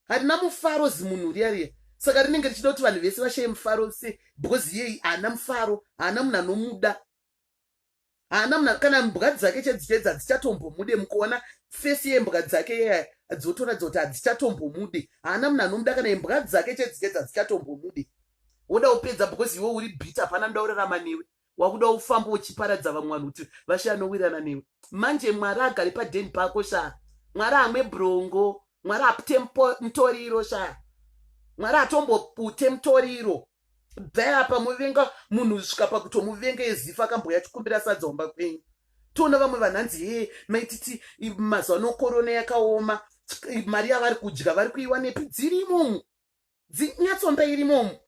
Harina mufaro zimunhu riya. Saka rinenge richida kuti vanhu vese vashaye mufaro se because yei hana mufaro hana munhu anomuda. haana munhu kana mbwa dzake chedzichedza hadzichatombomude mukuona fesi yembwa dzake dzotoratidza kuti hadzichatombomude haana munhu anomuda kana imbwa dzake chedzichedza hadzichatombomude woda kupedza because iwe uri bhita hapana muda urarama newe wakuda ufamba uchiparadza vamwe vanhu kuti vashanowirana newe manje mwari agari padheni pako sha mwari amwe brongo mwari apute mutoriro sha mwari atombopute mutoriro bvai apa muvenga munhu svika pakutomuvenga ezifa akamboya chikumbira sadza umba kwenyu toona vamwe vanhanzi he maititi mazuva ano korona yakaoma mari yavari kudya vari kuiwa nepi dziri imomo dzinyatsomba iri imomo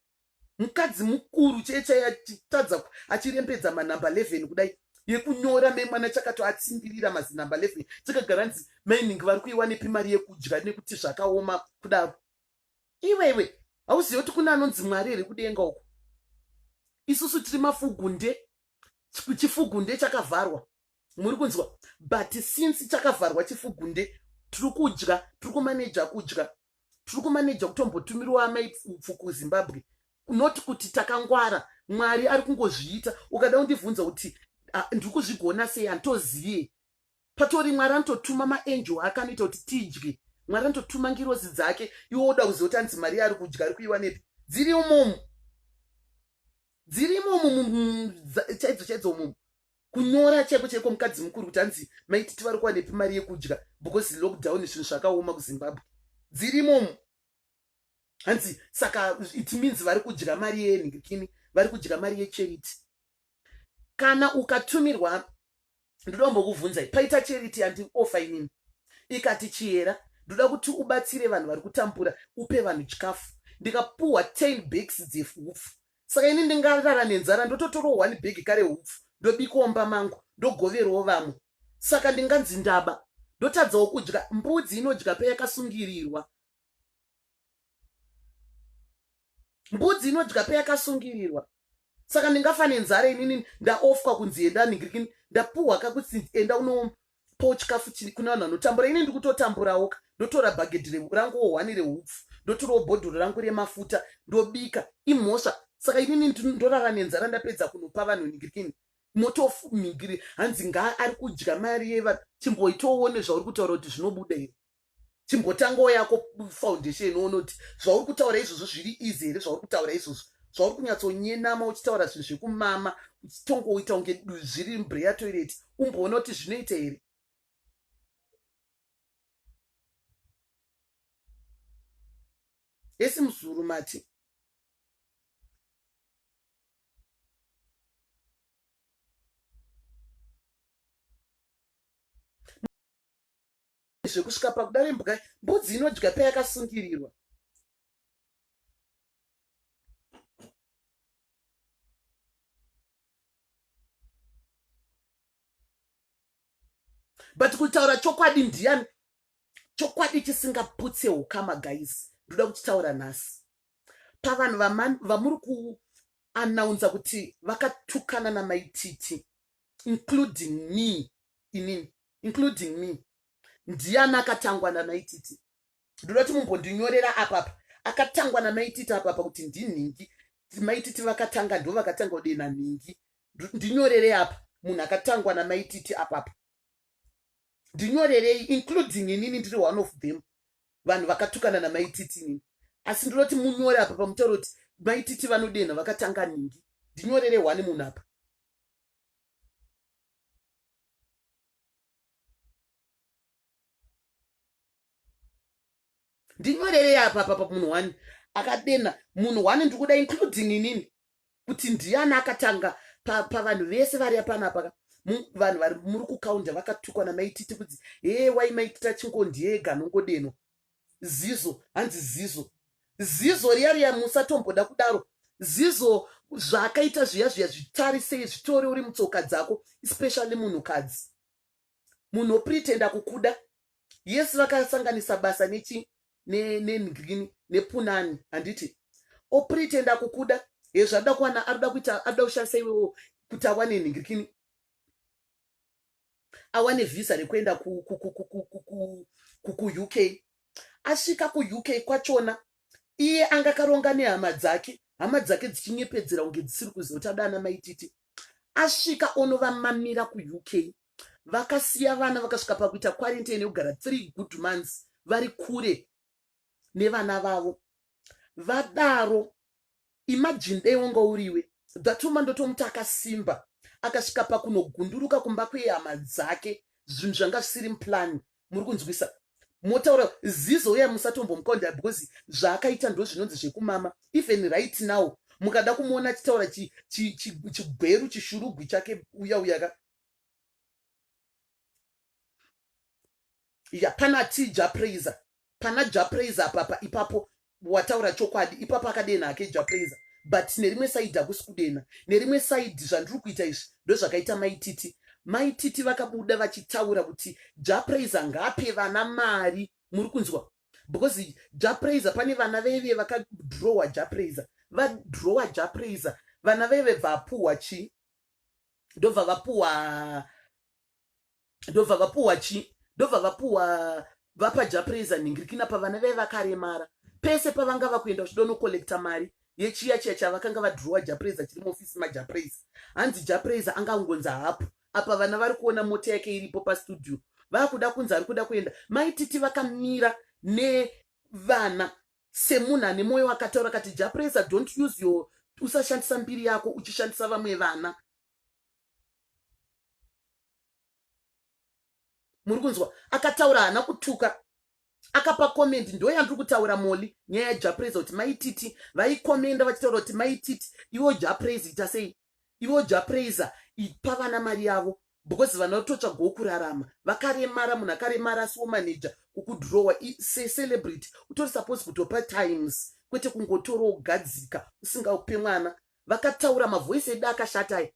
mukadzi mukuru chaichayatadza achirembedza manhamba 11 kudai yekunyora memwana chakato atsimbirira mazinhamba 11 tikagara nzi mainingi vari kuiwa nepi mari yekudya nekuti zvakaoma kudaro iwewe hauzivi kuti kuna anonzi mwari here kudenga uko isusu tiri mafugunde chifugunde chakavharwa muri kunzwa but since chakavharwa chifugunde tiri kudya tiri kumaneja kudya tiri kumaneja kutombotumirwa amaipfu kuzimbabwe noti kuti takangwara mwari ari kungozviita ukada kundibvunza kuti ndiri kuzvigona sei hantozive patori mwari anototuma maangel ake anoita kuti tidye mwari anototuma ngirozi dzake iwo uda kuziva kuti anzi mari ari kudya ari kuiwa nepi dziri imomo chaidzo chaidzo umomo kunyora chaiko chaiko mukadzi mukuru kuti hanzi maititi vari kuwa nepi mari yekudya because lockdown zvinhu zvakaoma kuzimbabwe dziri imomo hanzi saka it means vari kudya mari yenhingikini vari kudya mari yecharity kana ukatumirwa ndodombokubvunzai paita charity handiofa inini ikati chiyera ndoda kuti ubatsire vanhu vari kutambura upe vanhu chikafu ndikapuhwa 10 bags dzehupfu saka ini ndingarara nenzara ndototorawo 1 bag kare hupfu ndobikomba mangu ndogoverawo vamwe saka ndinganzi ndaba ndotadzawo kudya mbudzi inodya payakasungirirwa mbudzi inodya payakasungirirwa saka ndingafa nenzara inini ndaofwa kunzi enda ningirikini ndapuhwa kakuti enda unopawo chikafu kuna vanhu vanotambura ini ndikutotamburawo ndotora bhagedhi rangu 1 rehupfu ndotorawo bhodhoro rangu remafuta ndobika imhosva saka inini ndorara nenzara ndapedza kunopa vanhu ningirikini motofumingiri hanzi ari kudya mari yevanhu chimboitowo nezvauri kutaura kuti zvinobuda here chimbotangawo yako foundation onoti zvauri kutaura izvozvo zviri easy here zvauri kutaura izvozvo zvauri kunyatsonyenama uchitaura zvinhu zvekumama uchitongoita unge zviri mbreya toilet umboona kuti zvinoita here esi muzuru mati zvekusvika pakudare mbudzi inodya payakasungirirwa but kutaura chokwadi ndiani chokwadi chisingaputse ukama guys ndoda kuchitaura nhasi pavanhu vamuri kuanaunza kuti vakatukana namaititi including me ndiani akatangwa namaititi ndoda kuti mumbondinyorera apapa akatangwa namaititi apapa kuti ndinhingi maititi vakatanga ndo vakatanga kudena nhingi ndinyorere apa munhu akatangwa namaititi apapa ndinyorerei including inini ndiri one of them vanhu vakatukana namaititi nini asi ndinoti munyore apa pamutauro kuti maititi vanodena vakatanga nhingi ndinyorere 1 munhu apa ndinyorere apa papa munhu 1 akadena munhu 1 ndikuda including inini kuti ndiani akatanga pavanhu vese vari apanapa vanhu vari muri kukaunda vakatukwa namaititi kuti wai maitita chingondiyega nongodeno zizo hanzi zizo riya musatomboda kudaro zizo zvakaita zviya zvitarisei zvitore uri mutsoka dzako especially munhukadzi munhu opretenda kukuda yesu vakasanganisa basa nenhingini nepunani handiti opretenda kukuda zvada kuwana arida kushandisa iwewo kuti awane nhingirikini awane vhisa rekuenda kuuk asvika kuuk kwachona iye anga karonga nehama dzake hama dzake dzichinyepedzera kunge dzisiri kuziva kuti adana maititi asvika onovamamira kuuk vakasiya vana vakasvika pakuita quarantine yogara 3 good months vari kure nevana vavo. Vadaro imagine dei wanga uriwe dhatuma ndotomuti akasimba akasvika pakunogunduruka kumba kwehama dzake, zvinhu zvanga zvisiri muplan. Muri kunzwisa? Motaura zizo uya musatombomukonda because zvaakaita ndo zvinonzi zvekumama. Even right now mukada kumuona achitaura chigweru chishurugwi chake uya ya pana tija praiser, pana japraiser papa ipapo wataura chokwadi ipapo akadena ake japraiser. But nerimwe side hakusi kudena, nerimwe side zvandiri kuita izvi ndo zvakaita maititi vakabuda vachitaura kuti japraiser ngape vana mari. Muri kunzwa? Because japraiser pane vana veve vakadrowa japraiser, vadrowa japraiser, vana veve vapuwa chi ndobva vapuwa vapa japraiser ningirikina pavana veve vakaremara pese pavanga vakuenda vachidono kolekta mari yechiya chavakanga vadrowa japraiser chiri muofisi majapraiser. Hanzi japraiser angangonza hapo apa vana vari kuona mota yake iripo pastudio vakuda kunzi ari kuda kuenda. Maititi vakamira nevana semunhu ane mwoyo wakataura kati japraiser don't use your, usashandisa mbiri yako uchishandisa vamwe vana. Muri kunzwa? Akataura hana kutuka, akapa comment. Ndo yandiri kutaura moli nyaya yajapraiser kuti maititi vaikomenda vachitaura kuti maititi iwo japraiser ita sei, iwo japraiser ipa vana mari yavo because vana vototsva gokurarama vakaremara. Munhu akaremara asiwo manager kukudrowa celebrity utori suppose kutopa times kwete kungotora ugadzika usingaupe mwana. Vakataura mavoisi edu akashatai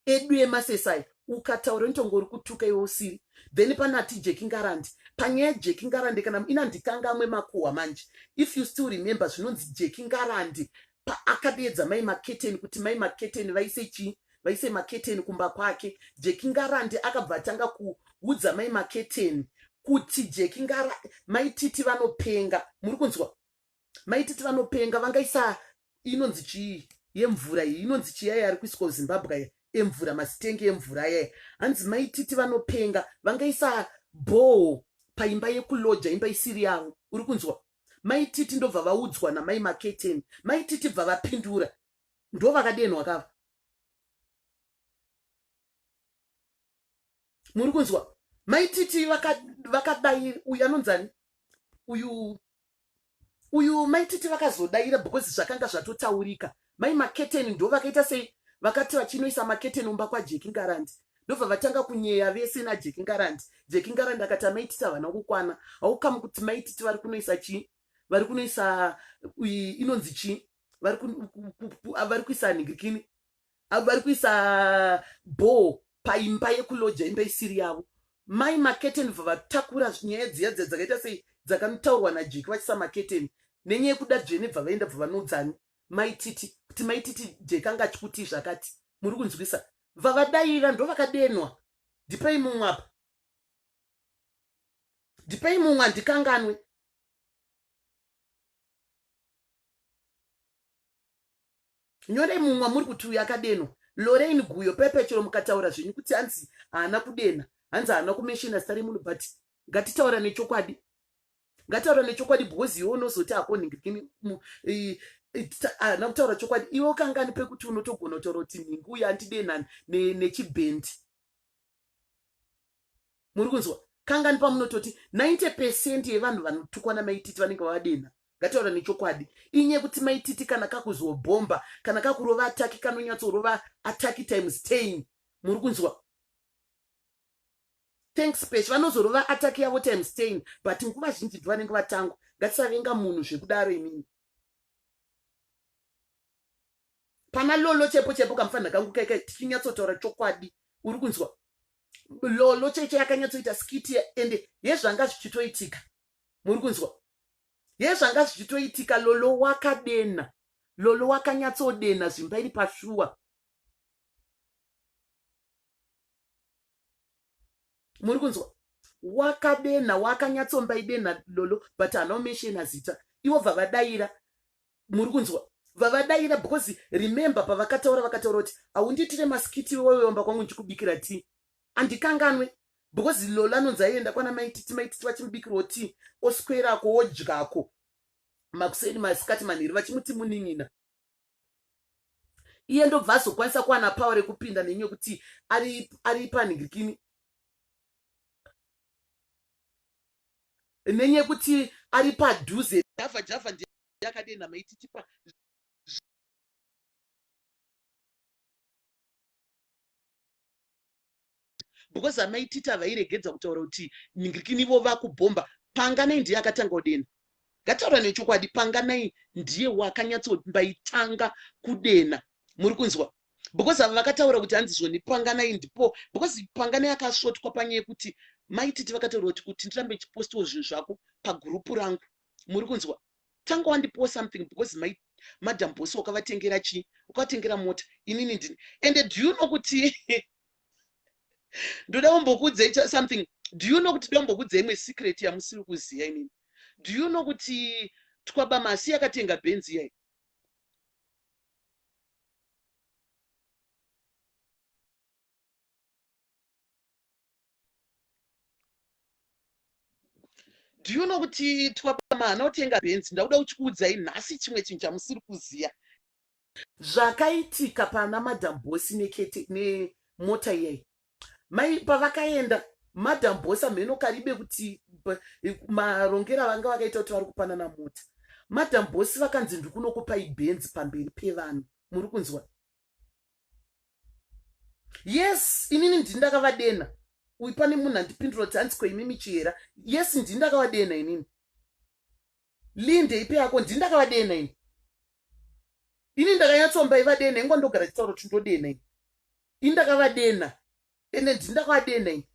edu emasesai ukataura nitongori kutuka iwe usiri. Then panati jekingarandi, panyaya jekingarandi kana inandikanga amwe makuhwa manje. If you still remember zvinonzi jekingarandi akadedza mai maketeni kuti mai maketeni vaise maketeni kumba kwake. Jekingarandi akabva atanga kuudza mai maketeni kuti jekingarandi maititi vanopenga. Muri kunzwa? Maititi vanopenga vangaisa inonzi chii yemvura iyi, inonzi chiyaya ari kuiswa kuZimbabwe emvura, masitengi emvura yaya. Hanzi maititi vanopenga vangaisa bhoho paimba yekuloja, imba isiri yavo. Uri kunzwa? Maititi ndobva vaudzwa namai maketeni, maititi bva vapindura, ndo vakadenwa kava. Muri kunzwa? Maititi vakadai uyu anonzani uyu maititi vakazodaira because zvakanga zvatotaurika. Mai maketeni ndo vakaita sei vakati vachinoisa maketeni umba kwajekingarandi ndobva vatanga kunyeya vese najekingarandi. Jekingarandi akati maititi havana kukwana, haukamu kuti maititi vari kunoisa chii, vari kunoisa inonzi chii, vari kuisa ningirikini, vari kuisa bhoho paimba yekuloja, imba isiri yavo. Mai maketeni bva vatakura nyaya dziya dzakaita sei dzakanotaurwa najeki vachisa maketeni nenyaya yekuda dzvene bva vaenda bva vanodzani maititi kuti maititi jekanga chikuti zvakati. Muri kunzwisa? Bva vadaira ndo vakadenwa. Ndipei mumwe apa, ndipei mumwe ndikanganwe. Nyorei mumwe muri kuti uyu akadenwa. Lorraine Guyo pepechero mukataura zvenyu kuti hanzi haana kudena, hanzi haana kumeshina zita remunhu, but ngatitaura nechokwadi. Ngataura nechokwadi because iwe unozoti hako ningirikini haana kutaura chokwadi. Iwe kangani pekuti unotogona kutaura kuti ningi uyu andidena nechibhendi. Muri kunzwa? Kangani pamunototi 90% yevanhu vanotukwa namaititi vanenge vadena. Ngataura nechokwadi. Inye kuti maititi kana kakuzobhomba, kana kakurova ataki kanonyatsorova ataki times 10. Muri kunzwa? Thanks page vanozorova ataki yavo times 10, but nguva zhinji ndivanenge vatangwa. Ngatisavenga munhu zvekudaro imini. Pana lolo chepo kamufana kangu keke tichinyatsotaura chokwadi. Uri kunzwa? Lolo cheche yakanyatsoita skiti ende yezvanga zvichitoitika. Muri kunzwa? Yezvanga zvichitoitika. Lolo wakadena, lolo wakanyatsodena zvimba iri pashuwa. Muri kunzwa? Wakadena, wakanyatsomba idena lolo, but haana umeshena zita. Ivo bva vadaira. Muri kunzwa? vavadaira because remember pavakataura kuti haunditire masikiti weweomba kwangu ndichikubikira tii handikanganwe because lola anonzi aienda kwana maititi vachimubikirwo tii oswerako wodyako makuseni masikati manhiri vachimuti munin'ina iye ndobva azokwanisa kuwana pawa rekupinda nenyaya yekuti ari panhingirikini nenyaya yekuti ari padhuze javha ndiyakadenda maititi because amaititi avairegedza kutaura kuti nhingirikini ivo vakubhomba Panganai ndiye akatanga kudena. Ngataura nechokwadi, Panganai ndiye wakanyatsobaitanga kudena. Muri kunzwa? Because vakataura kuti hanzi zvoni Panganai ndipo, because Panganai akasvotwa panyaya yekuti maititi vakataura kuti ndirambe chipostawo zvinhu zvako pagurupu rangu. Muri kunzwa? Tanga wandipost something because madam boss wakavatengera chi? Ukavatengera mota. Inini ndini. And do you know kuti ndoda kumbokudza something. Do you know kuti ndoda kumbokudza imwe secret yamusiri kuziya inini? Do you know kuti Twabamasi akatenga Benzi yai? Do you know kuti Twabama anotenga Benzi? Ndauda kuchikuudzai nhasi chimwe chinhu chamusiri kuziya. Zvakaitika pana Madam Boss nemota iyai. Mai pavakaenda Madam Boss amheno karibe kuti marongera vanga vakaita kuti vari kupanana mota. Madam Boss vakanzi ndikunokupai Benzi pamberi pevanhu. Muri kunzwa? Yes, inini ndindakavadena. Uyu pane munhu andipindura kuti hanzi koimimi chiyera. Yes, ndindakavadena inini. Linde ipe yako ndindakavadena ini. Ini ndakanyatsomba ivadena ingwa ndogara chitauro kuti ndodena ini. Indakavadena. Ende ndindakavadena ini.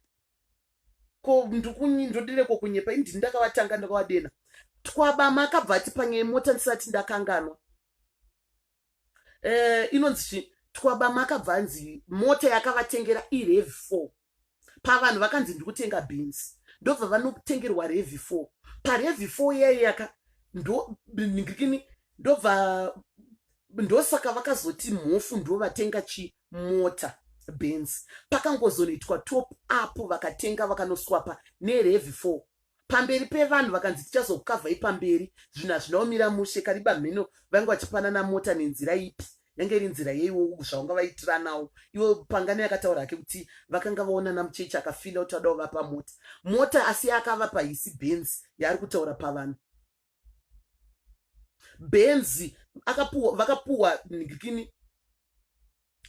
Ko ndodireko kunyepa ini ndindakavatanga ndakavadena. Twabama akabva ati panyaya mota ndisati ndakanganwa. Inonzi Twabama akabva anzi mota yakavatengera iRev4. Pavanhu vakanzi ndikutenga Benzi. Ndobva vanotengerwa Rev4. PaRev4 yai yaka ndingikini ndobva ndosaka vakazoti mhofu ndovatenga mota Benzi. Pakangozonoitwa top up vakatenga vakanoswapa neRev4. Pamberi pevanhu vakanzi tichazokavhai pamberi zvinhu hazvinaomira mushe kariba mheno vanga vachipanana mota nenzira ipi yange iri nzira yeiwo zvavanga vaitira nawo. Iwo Panganai akataura hake kuti vakanga vaonana muchechi akafila kuti vada kuvapa mota asi akavapa isi Benzi yaari kutaura pavanhu. Benzi vakapuwa nigikini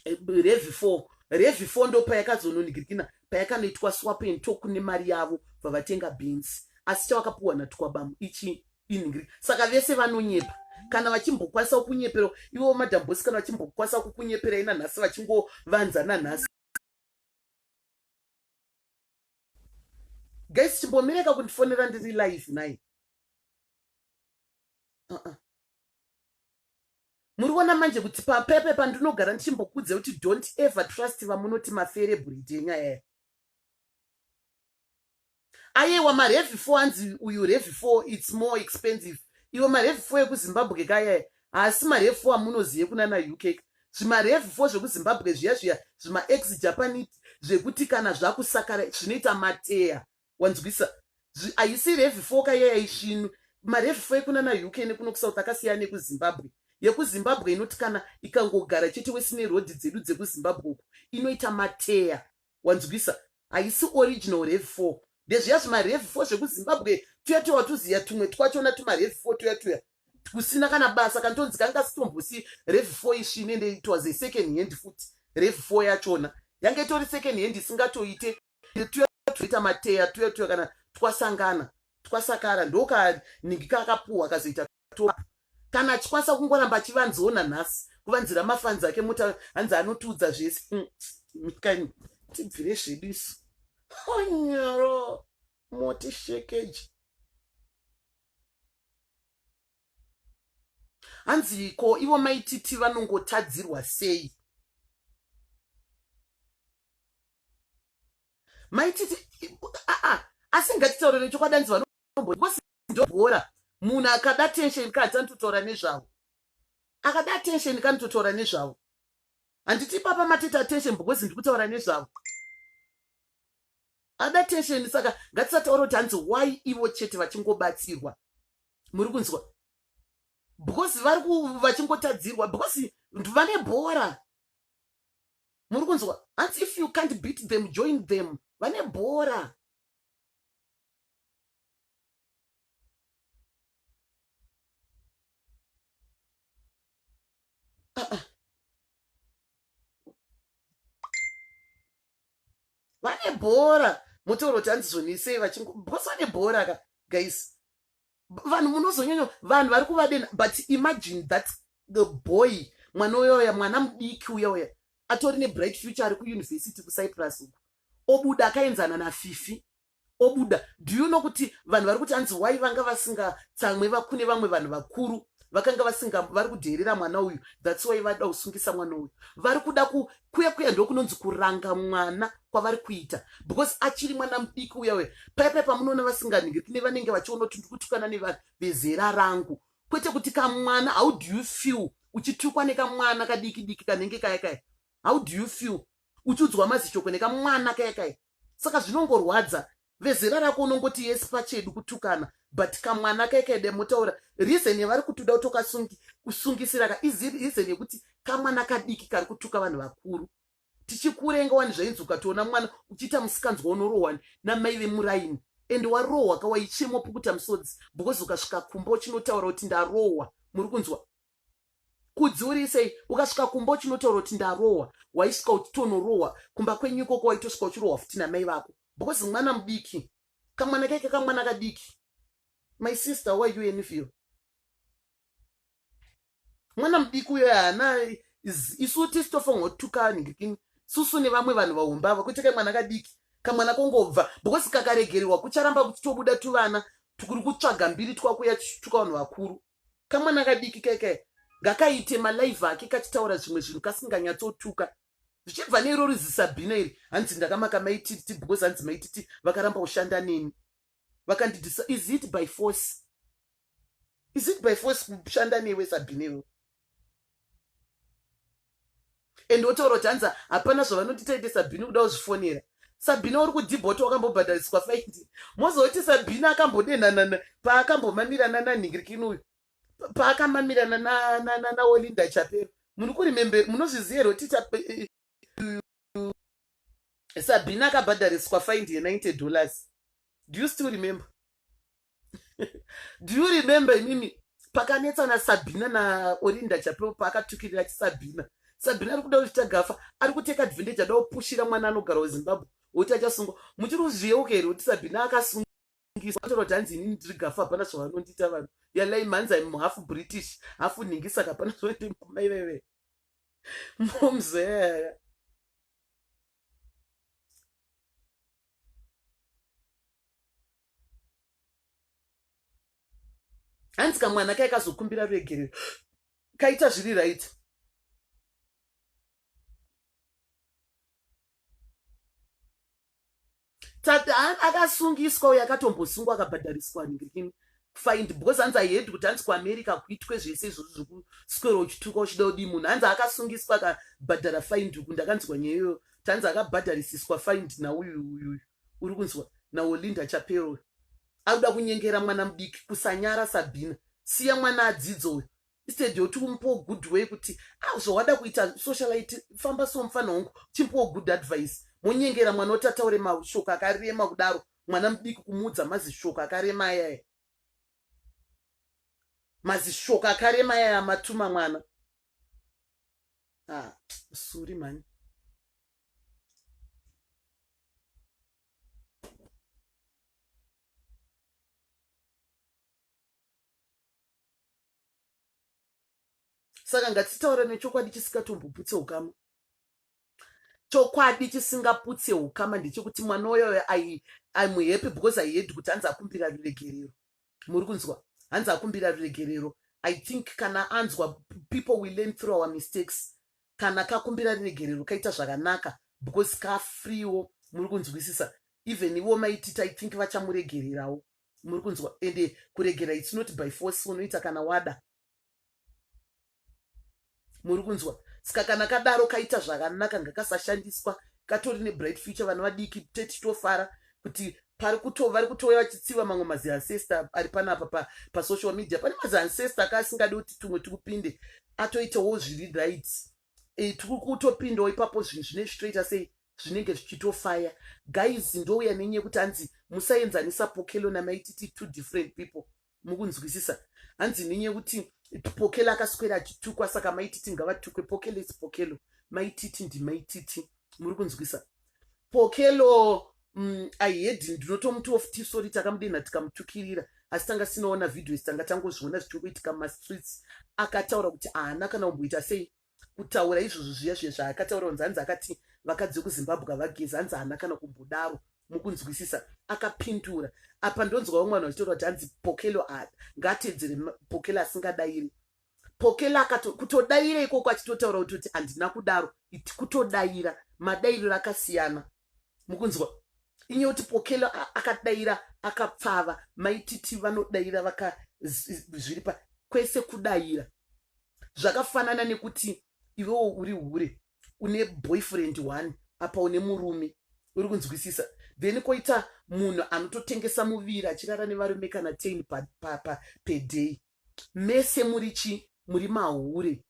Rev4. Rev4 ndo payakazononigirikina payakanoitwa swap and talk nemari yavo vavatenga Benzi. Asi chavakapuwa naTwabama ichi iningiri. Saka vese vanonyepa. Kana vachimbokwanisa kunyepero ivo Madam Boss kana vachimbokwanisa kukunyepera ina nhasi vachingovanzana nhasi. Guys, chimbomireka kundifonera ndiri live nai. Muri kuona manje kuti papepe pandinogara ndichimbokudza kuti don't ever trust vamunoti macerebrity enyaya yayo. Aiwa maRev4 anzi uyu Rev4 it's more expensive. Iwo maRev4 ekuZimbabwe kaya asi maRev4 amunoziye kunana UK. ZvimaRev4 zvekuZimbabwe zviya zvima ex Japanese zvekuti kana zvakusakara zvinoita mateya. Wanzwisa? Aisi Rev4 kaya ishinu. MaRev4 ekunana UK nekuno kuSouth akasiyana nekuZimbabwe. YekuZimbabwe inoti kana ikangogara chete wesine road dzedu dzekuZimbabwe uku inoita mateya. Wanzwisa? Aisi original Rev4. Ndezviya zvimaRev4 zvekuZimbabwe tuya watuziya tumwe twachona tumaRev4 tuya kusina kana basa kantonzi kanga sitombosi Rev4 ishine ende it was a second hand futi. Rev4 yachona yange itori second hand isingatoite tuya tuita mateya tuya kana twasakara ndoka ningika akapuwa akazoita top. Kana chikwanisa kungoramba chivanzona nhasi kuvanzira mafanzi ake mota hanzi anotudza zvese mikani tibvire zvedusu. Onyoro moti shekeji. Hanzi ko ivo maititi vanongotadzirwa sei? Maititi asi ngatitaure nechokwadi hanzi vanombora munhu akada tension kadzi anototaura nezvavo. akada attention kanototaura nezvavo. Handiti papa matete attention because ndikutaura nezvavo. Ada attention saka ngatisataura kuti hanzi why ivo chete vachingobatsirwa. Muri kunzwa? Because vari vachingotadzirwa because vane bhora. Muri kunzwa? Hanzi if you can't beat them, join them. Vane bhora. Vane bhora. Motauro kuti hanzi zvonisei because vane bhora ka guys. Vanhu munozonyanya vanhu vari kuvadena, but imagine that the boy mwana uyoya mwana mudiki uya atori nebright future ari kuuniversity kuCyprus uku obuda akaenzana naFifi obuda. Do you know kuti vanhu vari kuti hanzi why vanga vasingatsamwe vakune vamwe vanhu vakuru vakanga vari kudherera mwana uyu, that's why vada kusungisa mwana uyu. Vari kuda kuya ndokunonzi kuranga mwana kwavari kuita because achiri mwana mudiki uya paipai pamunoona vasinganingiriki nevanenge vachiona kuti ndikutukana nevanhu vezera rangu, kwete kuti kamwana. How do you feel uchitukwa nekamwana kadiki kanenge kaya? How do you feel uchiudzwa mazishoko nekamwana kaya? Saka zvinongorwadza. Vezera rako unongoti yes pachedu kutukana, but kamwana kaya demotaura reason yavari kutoda kutoka kusungisira ka is reason yekuti kamwana kadiki kari kutuka vanhu vakuru. Tichikurenga wani zvainzi ukatoona mwana uchiita musikanzwa unorohwa namai vemuraini and warohwa kawaichemo pokuta musodzi because ukasvika kumba uchinotaura kuti ndarohwa. Muri kunzwa? Kudziurisei ukasvika kumba uchinotaura kuti ndarohwa, waisvika uchitonorohwa kumba kwenyu ikoko waitosvika uchirohwa futi namai vako because mwana mudiki. Kamwana keke kamwana kadiki. My sister, why you envy? Mwana mudiki uyo hana isu tistofonga kutuka ningirikini susu nevamwe vanhu vaumbava kwete mwana kadiki. Kamwana kongobva because kakaregererwa kucharamba kuchitobuda tuvana tukuri kutsvaga mbiri twakuya tuka vanhu vakuru. Kamwana kadiki keke ngakaite malaive ake kachitaura zvimwe zvinhu kasinganyatsotuka. Zvichibva neiroro zisabhina iri hanzi ndakamaka maititi because hanzi maititi vakaramba kushanda neni vakandidisa. Is it by force? Is it by force kushanda newe Sabhinewo? And otaura kuti hanzi hapana zvavanotitaite Sabhine kuda kuzvifonera. Sabhine uri kudhibhota wakambobhadhariswa faindi. Mozoti Sabhine akambodenana paakambomamirana nanhingirikini uyu paakamamirana naOlinda Chapero. Muri kurimembe munozviziva here kuti Sabhine akabhadhariswa faindi $90. Do you still remember? Do you remember imimi pakanetsana Sabhine naOlinda Chapero paakatukirira Sabhine? Sabhine ari kuda kuchita gafa, ari kuteka advantage ada kupushira mwana anogara weZimbabwe kuti achasungwa. Muchiri kuzviyevuka here kuti Sabhine akasungiswa atoro kuti hanzi inini ndiri gafa hapana zvavanondita vanhu. Yalai manza imu half British half ningi saka hapana zvavanoita maiveve. Momzeya. Hanzi kamwana kaya kazokumbira ruregerero kaita zviri right. Akasungiswa uye akatombosungwa akabhadhariswa ningirikini find because hanzi aihedi kuti hanzi kuAmerica kuitwe zvese izvozvo zvokuswera uchituka uchida kudi munhu. Hanzi akasungiswa akabhadhara find uku ndakanzwa nyaya iyoyo. Tanzi akabhadharisiswa find nauyu uri kunzwa naOlinda Chapero. Akuda kunyengera mwana mudiki kusanyara Sabhine. Siya mwana adzidzo uyu. Instead yoti umupo good way kuti zvawada kuita socialite famba somufana wangu chimpo good advice. Munyengera mwana otataure mashoko akarema kudaro mwana mudiki kumudza mazishoko akarema ayaya. Mazishoko akarema ayaya matuma mwana. Suri mani. Saka ngatitaura nechokwadi chisingatomboputse ukama. Chokwadi chisingaputse ukama ndechekuti mwana uyo I'm happy because I had kuti hanzi akumbira ruregerero. Muri kunzwa? Hanzi akumbira ruregerero. I think kana anzwa people will learn through our mistakes. Kana kakumbira ruregerero kaita zvakanaka because kafriwo. Muri kunzwisisa? Even ivo maitita I think vachamuregererawo. Muri kunzwa? Ende kuregera it's not by force unoita kana wada. muri kunzwa. Saka kana kadaro kaita zvakanaka ngakasashandiswa, katori nebright future vana vadiki tetitofara kuti vari kutouya vachitsiva mamwe maziancestor ari panapa pasocial media. Pane maziancestor akasingadi kuti tumwe tikupinde atoitawo zviri right, tiri kutopindawo ipapo zvinhu zvine zvitoita sei zvinenge zvichitofaya. Guys, ndouya nenyaya yekuti hanzi musaenzanisa Pokelo naMaititi, two different people. Mukunzwisisa? Hanzi nenyaya yekuti Pokelo akaswera achitukwa, saka Maititi ngavatukwe. Pokelo is Pokelo, Maititi ndiMaititi. Muri kunzwisisa? Pokelo aihedhi ndinotomuti of tisori takamudena tikamutukirira, asi tanga sinoona videos tanga tangozviona zvichikuitika mumastreets. Akataura kuti haana kana kumboita sei kutaura izvozvo zviya zviya zvaakataura kunzi hanzi akati vakadzi vekuZimbabwe vageza, hanzi haana kana kumbodaro. Mukunzwisisa? Akapindura apa ndonzwawo mwana achitaura kuti hanzi Pokelo ngatedzere Pokelo asingadairi. Pokelo kutodaira ikoko achitotaura kuti handina kudaro, iti kutodaira, madairiro akasiyana. Mukunzwa? Inye kuti Pokelo akadaira akapfava, Maititi vanodaira zviripa kwese kudaira. Zvakafanana nekuti iwewo uri hure une boyfriend one apa une murume, uri kunzwisisa? Then koita munhu anototengesa muviri achirara nevarume kana 10 per day. Mese muri mahure,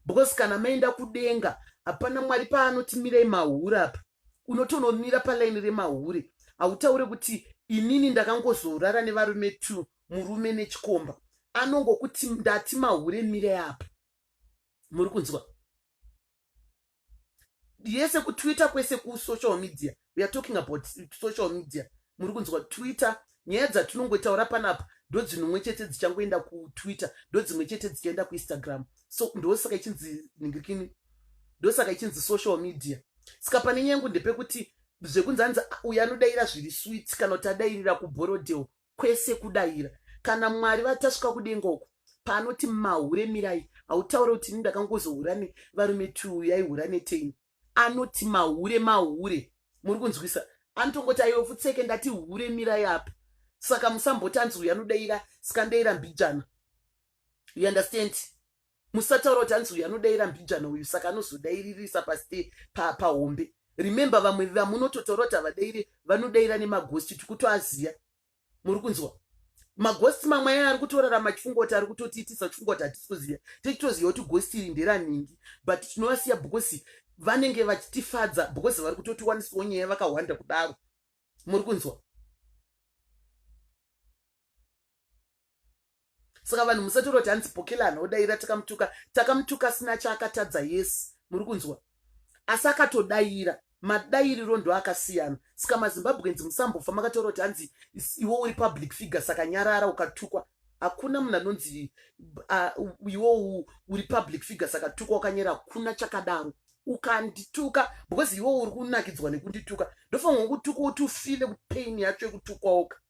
because kana maenda kudenga hapana Mwari paanotimirei mahure apa. Unotonomira palaini remahure, hautaure kuti inini ndakangozorara nevarume 2, murume nechikomba. Anongokuti ndati mahure mire apa. Muri kunzwa? Yese kuTwitter kwese kusocial media. We are talking about social media. Muri kunzwa? Twitter, nyaya dzatinongotaura panapa ndodzimwe chete dzichangoenda kuTwitter, ndodzimwe chete dzichienda kuInstagram. So ndosaka ichinzi ningirikini, ndosaka ichinzi social media. Saka pane nyengo ndepekuti zvekunzanza uya anodaira zviri sweet kana kuti adairira kuBorodeo, kwese kudaira. Kana Mwari vatasvika kudenga uko panoti mahure mirai, hautaura kuti ini ndakangozohura nevarume 2 yaihura ne10. Anoti mahure. Muri kunzwisa? Anotongoti aiwe futseke ndati hure mirai apa. Saka musambotanzi uya anodaira sikandaira mbijana. You understand? Musataura kuti hanzi uya anodaira mbijana uyu saka anozodairirisa pahombe. Remember, vamwe vamunototaura kuti havadairi vanodaira nemagosti tikutoaziya. Muri kunzwa? Magosti mamwe ari kutorarama chifungo kuti ari kutotiitisa chifungo kuti hatitoziya. Tichitoziya kuti gosti iri nderaningi, but tinovasiya because vanenge vachitifadza, because vari kutotiwanisawo nyaya vakawanda kudaro. Muri kunzwa? Saka vanhu musataura kuti hanzi Pokelo anodaira takamutuka sina chaakatadza. Yes, muri kunzwa? Asi akatodaira, madairiro ndo akasiyana. Saka maZimbabweans musambofa makataura kuti hanzi iwo uri public figure saka nyarara ukatukwa. Hakuna munhu anonzi iwo uri public figure saka tukwa ukanyera, kuna chakadaro. Ukandituka because iwo uri kunakidzwa nekundituka, ndofanirwa kutuka kuti ufile pain yacho yekutukwauka.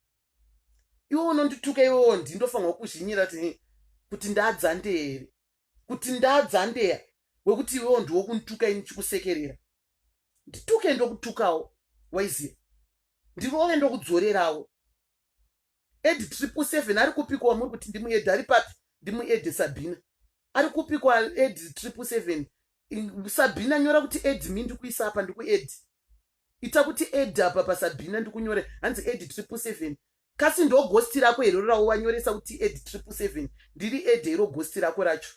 Iwo unondituka iwo ndindofanirwa kuzvinyira kuti ndadzande here, kuti ndadzande wekuti iwo ndiwo kunituka ini chikusekerera. Ndituke ndokutukawo, waiziya? Ndirove ndokudzorerawo. Ed 777 ari kupikwa, muri kuti ndimued ari papi? Ndimued Sabina. Ari kupikwa Ed 777. Sabina nyora kuti Ed mi ndikuisa apa ndikued. Ita kuti Ed apa paSabina ndikunyore hanzi Ed 777. Kasi ndo ghosti rako iro rawo wanyoresa kuti Ed 777. Ndiri Ed iro ghosti rako racho.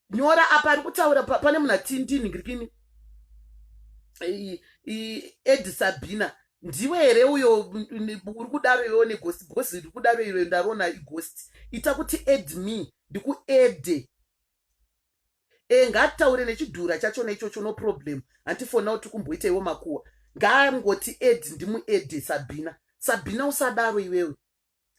Nyora apa ari kutaura pane munhu atindi ningirikini. Ed Sabina ndiwe here uyo uri kudaro iwewo neghosti, because iri kudaro iro ndarona ighosti. Ita kuti Ed me ndikuede. Ngataure nechidhura chachona ichocho, no problem. Hantifona kuti kumboita iwo makuwa. Ngangoti Ed ndimuede Sabina. Sabina usadaro iwewe.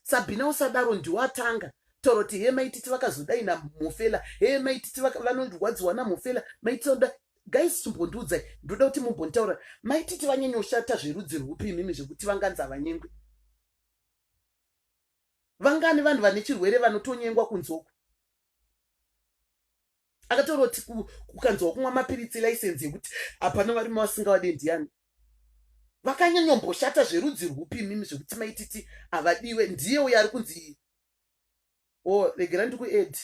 Sabina usadaro ndiwatanga. Taura kuti he Maititi vakazodaina Mofela, he Maititi vanondorwadziwa naMofela, Maititi. Guys, chimbondiudzai, ndoda kuti mumbontaura Maititi vanyanya kushata zverudzi rwupi imimi zvekuti vanganzi havanyengwe? Vangani vanhu vane chirwere vanotonyengwa kunzoko? Akataura kuti kukanzwa kumwa mapiritsi license yekuti hapana varume vasingavade ndiani. vakanyanyomboshata zverudzi rwupi mimi zvekuti maititi havadiwe. Ndiye uyo ari kunzi regera ndikued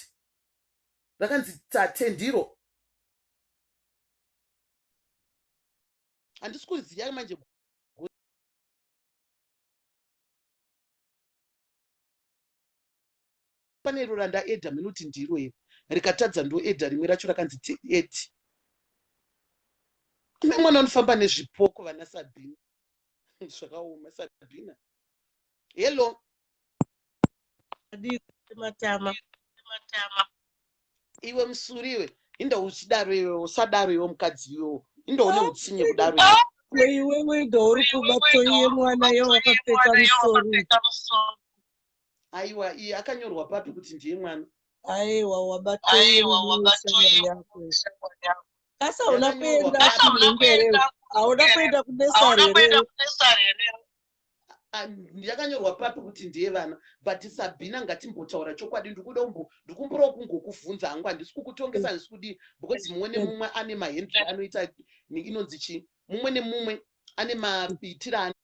rakanzi tatendiro. Handisi kuziva manje pane iro randaedha minoti ndiro iri rikatadza ndoedha rimwe racho rakanzi ed. Kune mwana unofamba nezvipoko vana Sabina zvakaoma. Sabina hello matama iwe musuriwe inda uchidaro iwe usadaro iwe mukadzi iwe inda une utsinye kudaro iwe ndori kubatoiye mwana yo wakapfeka musoro. Aiwa iye akanyorwa papi kuti ndiye mwana? Aiwa wabatoiye yako. Sasa unakwenda kumbere hauna kwenda kunesarere. Ndakanyorwa papi kuti ndiye vana but Sabina ngatimbotaura chokwadi ndikumbura kungokuvhunza hangu handisi kukutongesa handisi kudi because mumwe nemumwe ane mahendri anoita inonzi chi mumwe nemumwe ane mabitira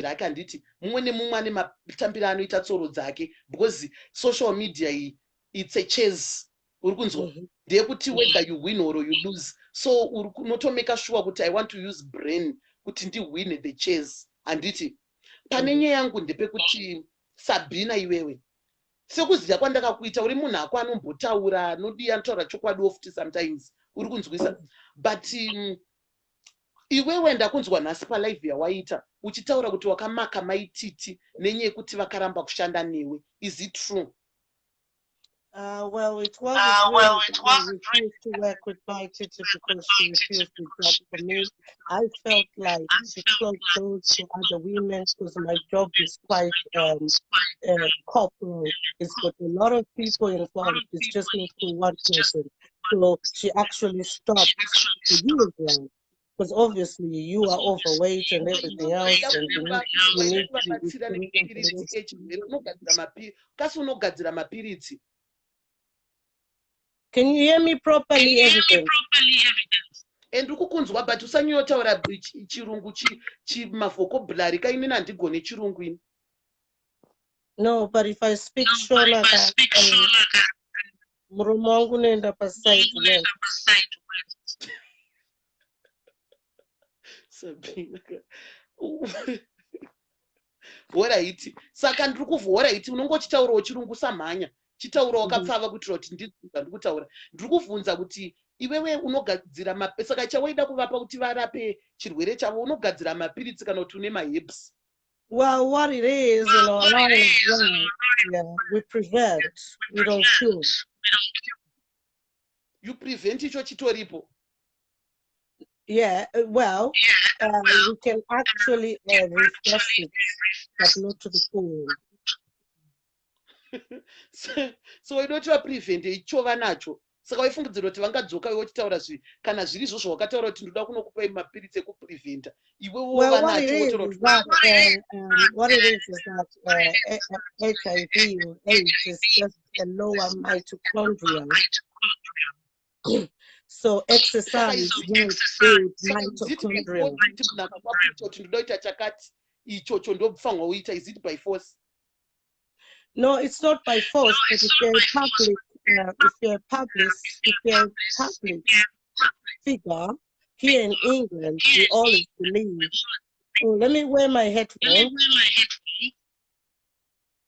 ake handiti mumwe nemumwe ane matambiro anoita tsoro dzake because social media iyi it's a chess uri kunzwa ndeyekuti whether you win or you lose so uri kunotomeka sure kuti I want to use brain kuti ndiwine the chess handiti. Pane nyaya yangu ndepekuti Sabina iwewe sekuziva kwandakakuita uri munhu ako anombotaura anodi anotaura chokwadi ofti sometimes uri kunzwisa but iwewe ndakunzwa nhasi palive yawaita uchitaura kuti wakamaka maititi nenyaya yekuti vakaramba kushanda newe. Is it true? Well, it wasn't refused to work with my teacher because she refused to job for me. I felt like she closed doors to other women because my job is quite corporate. It's got a lot of people involved. It's just not for one person. So she actually stopped you as well. Because obviously you are overweight and everything else, and you need to. Can you hear me properly, evidence? And ukukunzwa but usanyotaura chirungu chimavhokabhulari kainini handigone chirungu ini. No, but if I speak Shona, muromo wangu unoenda paside west. Sabina alright saka ndiri kuvhora iti unongochitaurawo chirungu samhanya chitaura wakapfava kuitira kuti ndizunga ndikutaura ndiri kuvhunza kuti iwewe unogadzira saka chawaida kuvapa kuti varape chirwere chavo unogadzira mapiritsi kana kuti une maherbs? Well, what it is in our lives, we prevent, we don't cure. You prevent icho chitoripo? Yeah, well, we can actually reverse it, but not to the full. So waidoti vaprevente ichova nacho saka waifungidzira kuti vangadzoka iwe uchitaura kana zviri izvo zvawakataura kuti ndoda kunokupai mapiritsi ekupreventa iwe wova nacho. What it is that HIV or AIDS is just a lower mitochondria. So exercise will build mitochondria. Is it by force? No, it's not by force, but if you're a public figure here in England, we always believe. Oh, let me wear my headphones.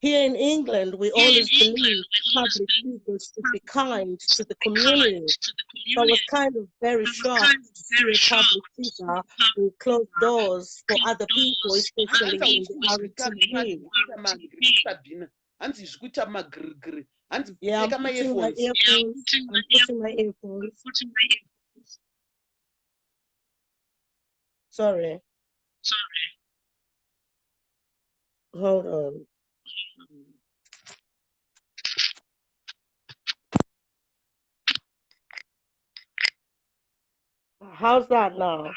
Here in England, we always believe public figures to be kind to the community. So I was kind of very shocked to see a public figure who closed doors for other people, especially in the RTV. Yeah, I'm putting my earphones. Sorry. Hold on. How's that now?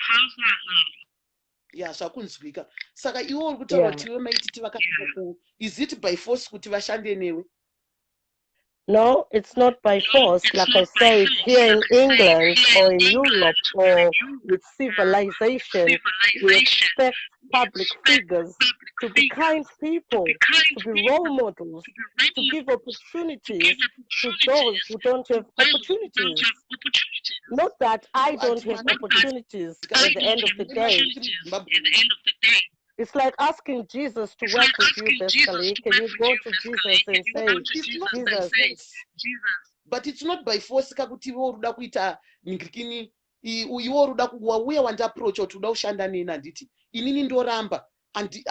Yeah, zvakunzwika. Saka iwe uri kutaura kuti iwe maititi vakapako. Is it by force kuti vashande newe? No, it's not by force, like I said, here in England or in Europe or with civilization, we expect public figures to be kind people, to be role models, to give opportunities to those who don't have opportunities. Not that I don't have opportunities at the end of the day. It's like asking Jesus to work with you, basically. Can you go to Jesus and say, Jesus, but it's not by force kakuti iwe uruda kuita ningirikini iwe uruda wauya wandiaproach kuti uda kushanda neni handiti inini ndoramba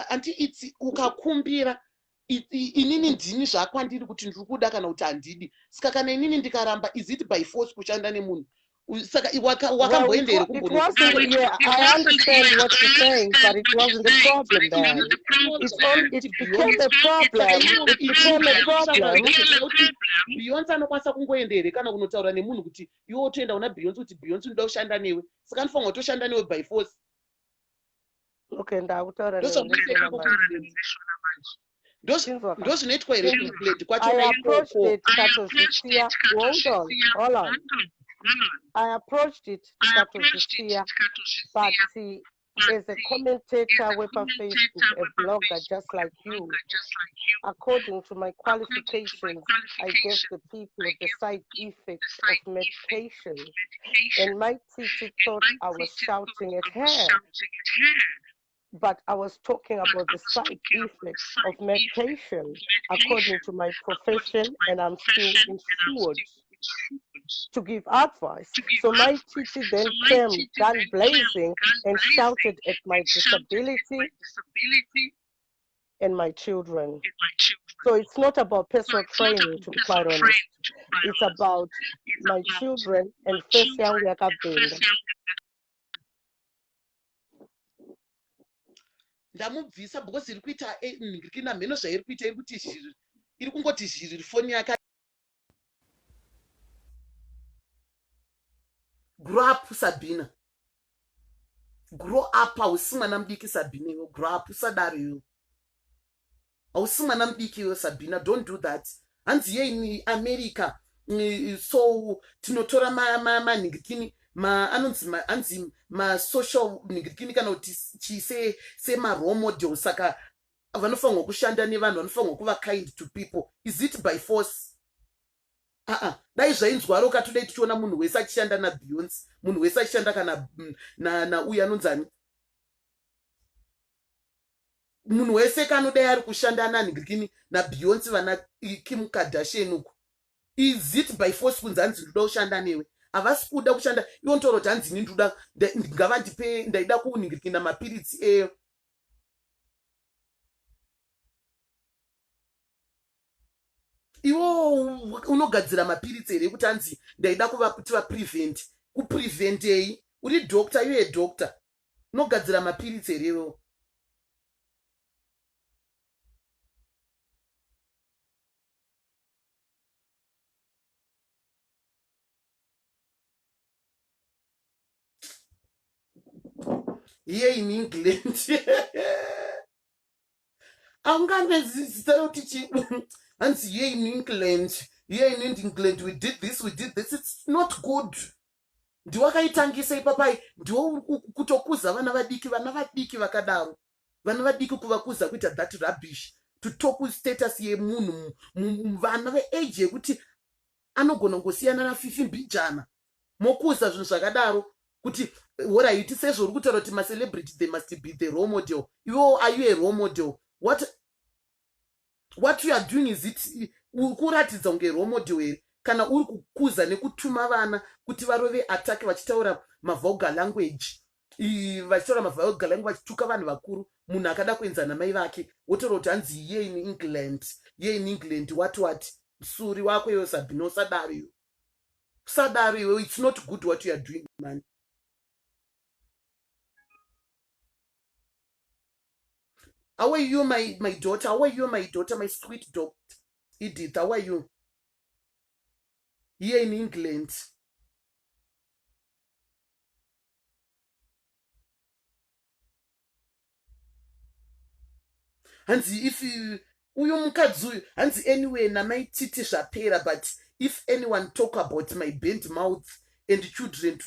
anti itsi ukakumbira inini ndini zvako handiri kuti ndiri kuda kana kuti handidi saka kana inini ndikaramba is it by force kushanda nemunhu saka wakamboenda here I understand what you're saying, but it wasn't a problem then. It became a problem. It became a problem. Beyonce anokwanisa kungoenda here kana kunotaura nemunhu kuti iwe utoenda una Beyonce kuti Beyonce ndoda kushanda newe saka anofanirwa kutoshanda newe by force. Okay, ndakutaura ndozvinoitwa here kuengland kwacho. I approached it katozvisiya. Hold on. I approached it katozvisiya, but as a commentator with a Facebook, a blogger just like you, according to my qualifications, I gave the people the side effects of medication, and my teacher thought I was shouting at her. But I was talking about the side effects of medication according to my profession, and I'm still insured to give advice. So my teacher then came gun blazing and shouted at my disability and my children. So it's not about personal training, to be quite honest. It's about my children and first young yakabinda. ndamubvisa because iri kuita ningirikina mheno zvairi kuita iri kuti zviri iri kungoti zviri foni yake. Grow up Sabina, grow up. Hausi mwana mudiki Sabina, iwe grow up usadaro iwe. Hausi mwana mudiki iwe Sabina, don't do that. Hanzi ye in America so tinotora maningirikini anonzi social ningirikini kana kuti chise role model saka vanofanirwa kushanda nevanhu vanofanirwa kuva kind to people. Is it by force? Dai zvainzwaro katodai tichiona munhu wese achishanda naBeyonce, munhu wese achishanda kana uyu anonzani, munhu wese kanodai ari kushanda naningirikini naBeyonce vana Kim Kardashian uku. Is it by force kunzi hanzi ndoda kushanda newe? Havasi kuda kushanda iwo ntaura kuti hanzi ndoda ngavandipe ndaida kuningirikina mapiritsi iwo unogadzira mapiritsi here ekuti hanzi ndaida kuva kuti vaprevent. Kupreventei? Uri doctor, iwe doctor, unogadzira mapiritsi here iwewo. Here in England aunganezizita kuti hanzi here in England we did this, it's not good. Ndiwakaitangisa ipapai ndiwo kutokuza vana vadiki vakadaro, vana vadiki kuvakuza kuita that rubbish, to talk status yemunhu vana veage yekuti anogona ngosiyana naFifi Mbijana mokuza zvinhu zvakadaro kuti what are you to say zvo kutaura kuti celebrity they must be the role model. You are you a role model? What you are doing is it kuratidza unge role model here kana uri kukuza nekutuma vana kuti varove attack vachitaura vulgar language, vachitaura vulgar language vachituka vanhu vakuru. Munhu akada kuenzana mai vake wotaura kuti hanzi here in England what suri wako iwe Sabina usadaro iwe. It's not good what you are doing, man. How are you, my daughter? How are you, my daughter, my sweet daughter Edith? How are you? Here in England. And if uyu mukadzi uyu hanzi anyway namaititi zvapera, but if anyone talk about my bent mouth and children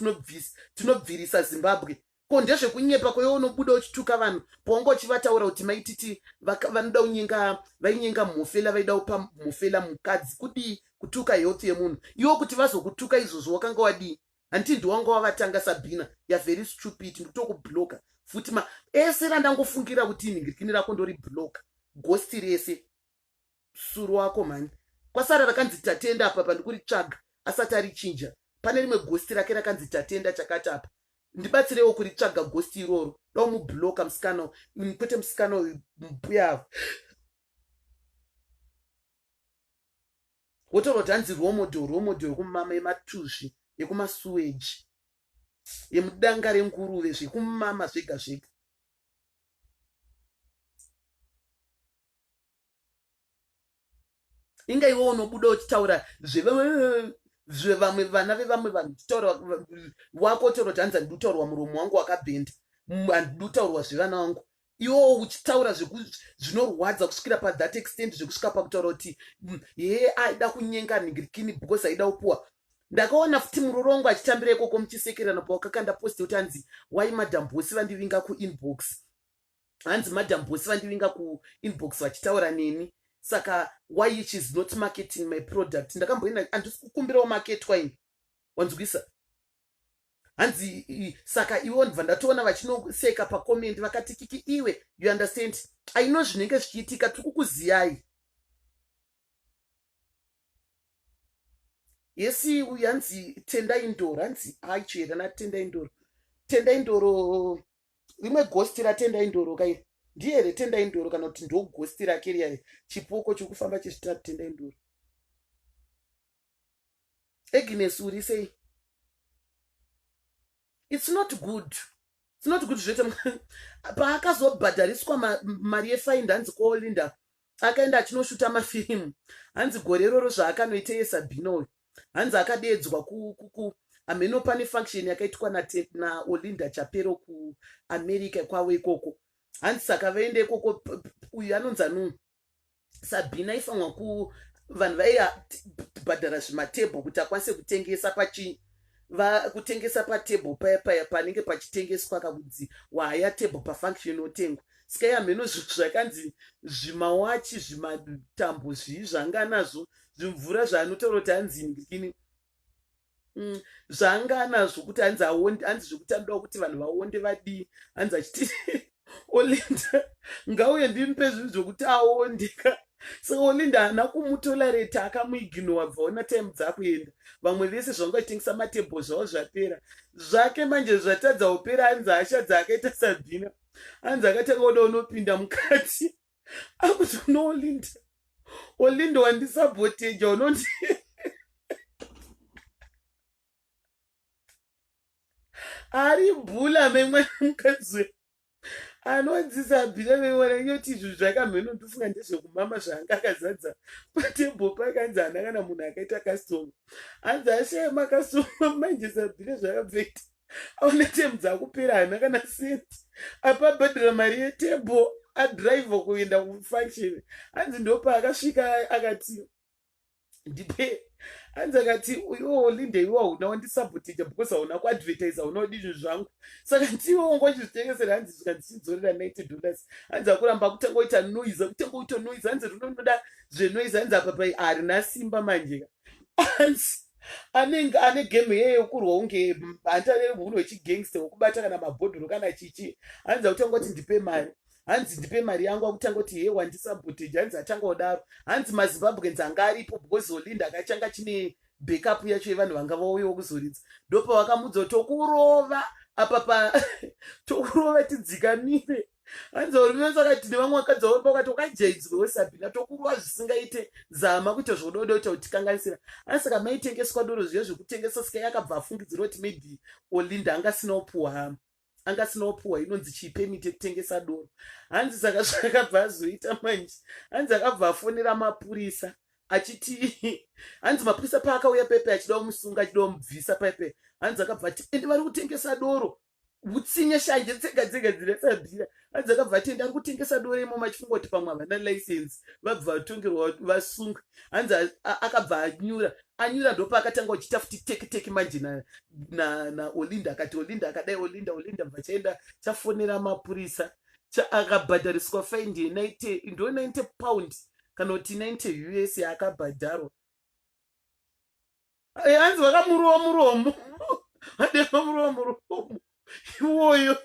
tinobvirisa Zimbabwe. Ko ndezvekunyepa kwewe unobuda uchituka vanhu paunga uchivataura kuti maititi vanoda kunyenga vainyenga mhofela vaida kupa mhofela mukadzi kudii kutuka health yemunhu iwo kuti vazokutuka izvozvo wakanga wadii. Handiti ndiwanga wavatanga Sabina, ya very stupid, ndikutokubloka futi ese randangofungira kuti inhingirikini rako ndori bloka ghosti rese suru wako mani. Kwasara rakanzi tatenda apa pandikuritsvaga asati arichinja, pane rimwe ghosti rake rakanzi tatenda chakati apa. Ndibatsirewo kuritsvaga ghosti iroro ndaumubloka musikana kwete musikana uyu mupuyavo. Wotoroti hanzi romodho kumama yematuzvi yekumasuweji yemudanga renguruve zvekumama zvega zvega. Inga iwe unobuda uchitaura zvevamwe vana vevamwe vanhu uchitaura wako toroti hanzi handitaurwa muromo wangu wakabhenda, handitaurwa zvevana vangu. Iwo uchitaura zvinorwadza kusvikira pathat extent zvekusvika pakutaura kuti aida kunyenga nhingirikini because aida kupuwa. Ndakaona futi muroro wangu achitambira ikoko muchisekerana pawakakanda posti kuti hanzi wai madam bosi vandivinga kuinbox, hanzi madam bosi vandivinga kuinbox vachitaura neni, saka why she's not marketing my product. Ndakamboina handisi kukumbirawo maketwa ini, wanzwisa. Hanzi saka iwo ndibva ndatoona vachinoseka pacomment vakati kiki iwe you understand I know zvinenge zvichiitika tiri kukuziyai. Yesi uyu hanzi Tendai Ndoro, hanzi aichera naTendai Ndoro. Tendai Ndoro rimwe ghosti raTendai Ndoro kai ndiye here Tendai Ndoro kana kuti ndo ghosti rake riya chipoko chokufamba chezvitatu Tendai Ndoro. Agnes uri sei? It's not good zvete paakazobhadhariswa mari yefaindi hanzi kolinda akaenda achinoshuta mafirimu, hanzi gore roro zvaakanoita yeSabina uyu, hanzi akadeedzwa ameno pane function yakaitwa naOlinda Chapero kuAmerica kwavo ikoko, hanzi saka vaende ikoko. Uyu anonzi anu Sabina ifanwa vanhu vaibhadhara zvimatebho kuti akwanise kutengesa kutengesa patebho paya panenge pachitengeswa kakudzi waya tebho pafunction inotengwa. Sika yameno zvakanzi zvimawachi zvimatambo zvanga nazvo zvimvura zvaanotaura kuti hanzi nhingirikini zvanga nazvo kuti hanzi zvekuti anoda kuti vanhu vaonde vadii, hanzi achiti Olinda ngauye ndimupe zvinhu zvokuti aondeka. Saka Olinda haana kumutolereta akamuignora bvaona time dzakuenda. Vamwe vese zvangotengesa matebho zvavo zvapera zvake manje zvatadza kupera, hanzi hasha dzaakaita Sabina, hanzi akatanga kuda unopinda mukati akuti uno Olinda wandisaboteja unondi ari bhula memwe mukadzi anonzi Sabina memwe nyoti izvo zvakamheno ndofunga ndezvekumama zvanga akazadza patebho pake, hanzi hana kana munhu akaita kasitoma, hanzi ashaya makasitoma manje Sabina zvakabveta aona temu dzakupera hana kana senti apabhadhira mari yetebho adhiraivha kuenda kufunction, hanzi ndopaakasvika akati ndipe, hanzi akati iwo Olinda iwo hauna wandisaboteja because hauna kuadvertisa unaudi zvinhu zvangu, saka ndiwo ngozvitengesera, hanzi zvikandichidzorera $90, hanzi akuramba kutanga kuita noise, hanzi runonoda zvenoise, hanzi apa pai harina simba manje, hanzi ane game yeye yokurwa unge handare munhu wechigangster wokubata kana mabhodhoro kana chichi, hanzi akutanga kuti ndipe mari, hanzi ndipe mari yangu, akutanga kuti he wandisaboteja, hanzi atanga kudaro. Hanzi maZimbabweans anga aripo because Olinda akachanga chine backup yacho yevanhu vanga vauyawo kuzoridza, ndopa vakamudza tokurova apa tokurova tidzikamire, hanzi varume vakati nevamwe vakadzi vauripo vakati wakajaidzwewo Sabina tokurova zvisingaite zama kuita zvododa kuita kutikanganisira, hanzi saka maitengeswa doro zviya zvekutengesa, sika yakabva afungidzira kuti maybe Olinda angasinopuwa inonzi chipemiti yekutengesa doro, hanzi saka zvakabva azoita manje, hanzi akabva afonera mapurisa achiti hanzi mapurisa paakauya pepe achida kumusunga achida kumubvisa pepe, hanzi akabva ati ende vari kutengesa doro utsinye shanje dzega dzega dzinesabhira adzakabva atenda ari kutengesa dore imo machifungoti pamwe havana license vabva vatongerwa vasungwa hanzi akabva anyura ndopa akatanga uchita futi teki manje naolinda akati olinda akadai olinda bva chaenda chafonera mapurisa akabhadhariswa faindi ndo 90 pound kana kuti 90 US akabhadharwa hanzi vakamurowa muromo vadeva murowa muromo iwoyo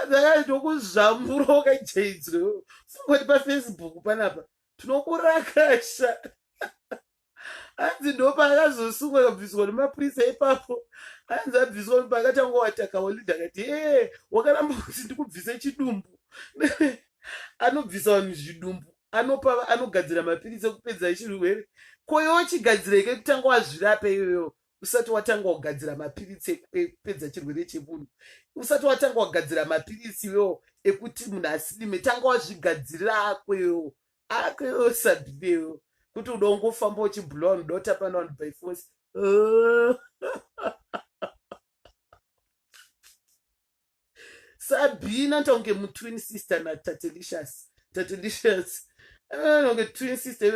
dzakatokuzvambura wakajaidzwa fungoti pafacebook panapa tinokurakasha hanzi ndopa akazosungwa kabviswa nemapurisa ipapo hanzi abviswa pakatanga wataka olinda akati wakaramba kuti ndikubvise chidumbu anobvisa vanhu zvidumbu anogadzira mapirisi ekupedza chirwere koiwo chigadzireke kutanga wazvirape iyoyo usati watanga kugadzira mapirisi ekupedza chirwere chemunhu usati watanga kugadzira mapirisi iwo ekuti munhu asilime tanga wazvigadzirira akweyo sabhineyo kuti uda ungofamba uchibhulawa unoda kutapana vanhu by force sabhina ntaunge mutwin sister natatelicious nonge twin sister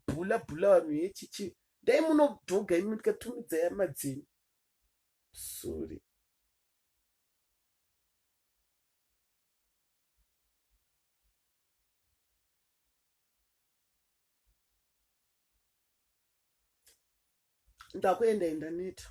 bhula vanhu yechichi dai munodhoga imi ndikatumidza yamadzeni sorry ndakuenda ndaneta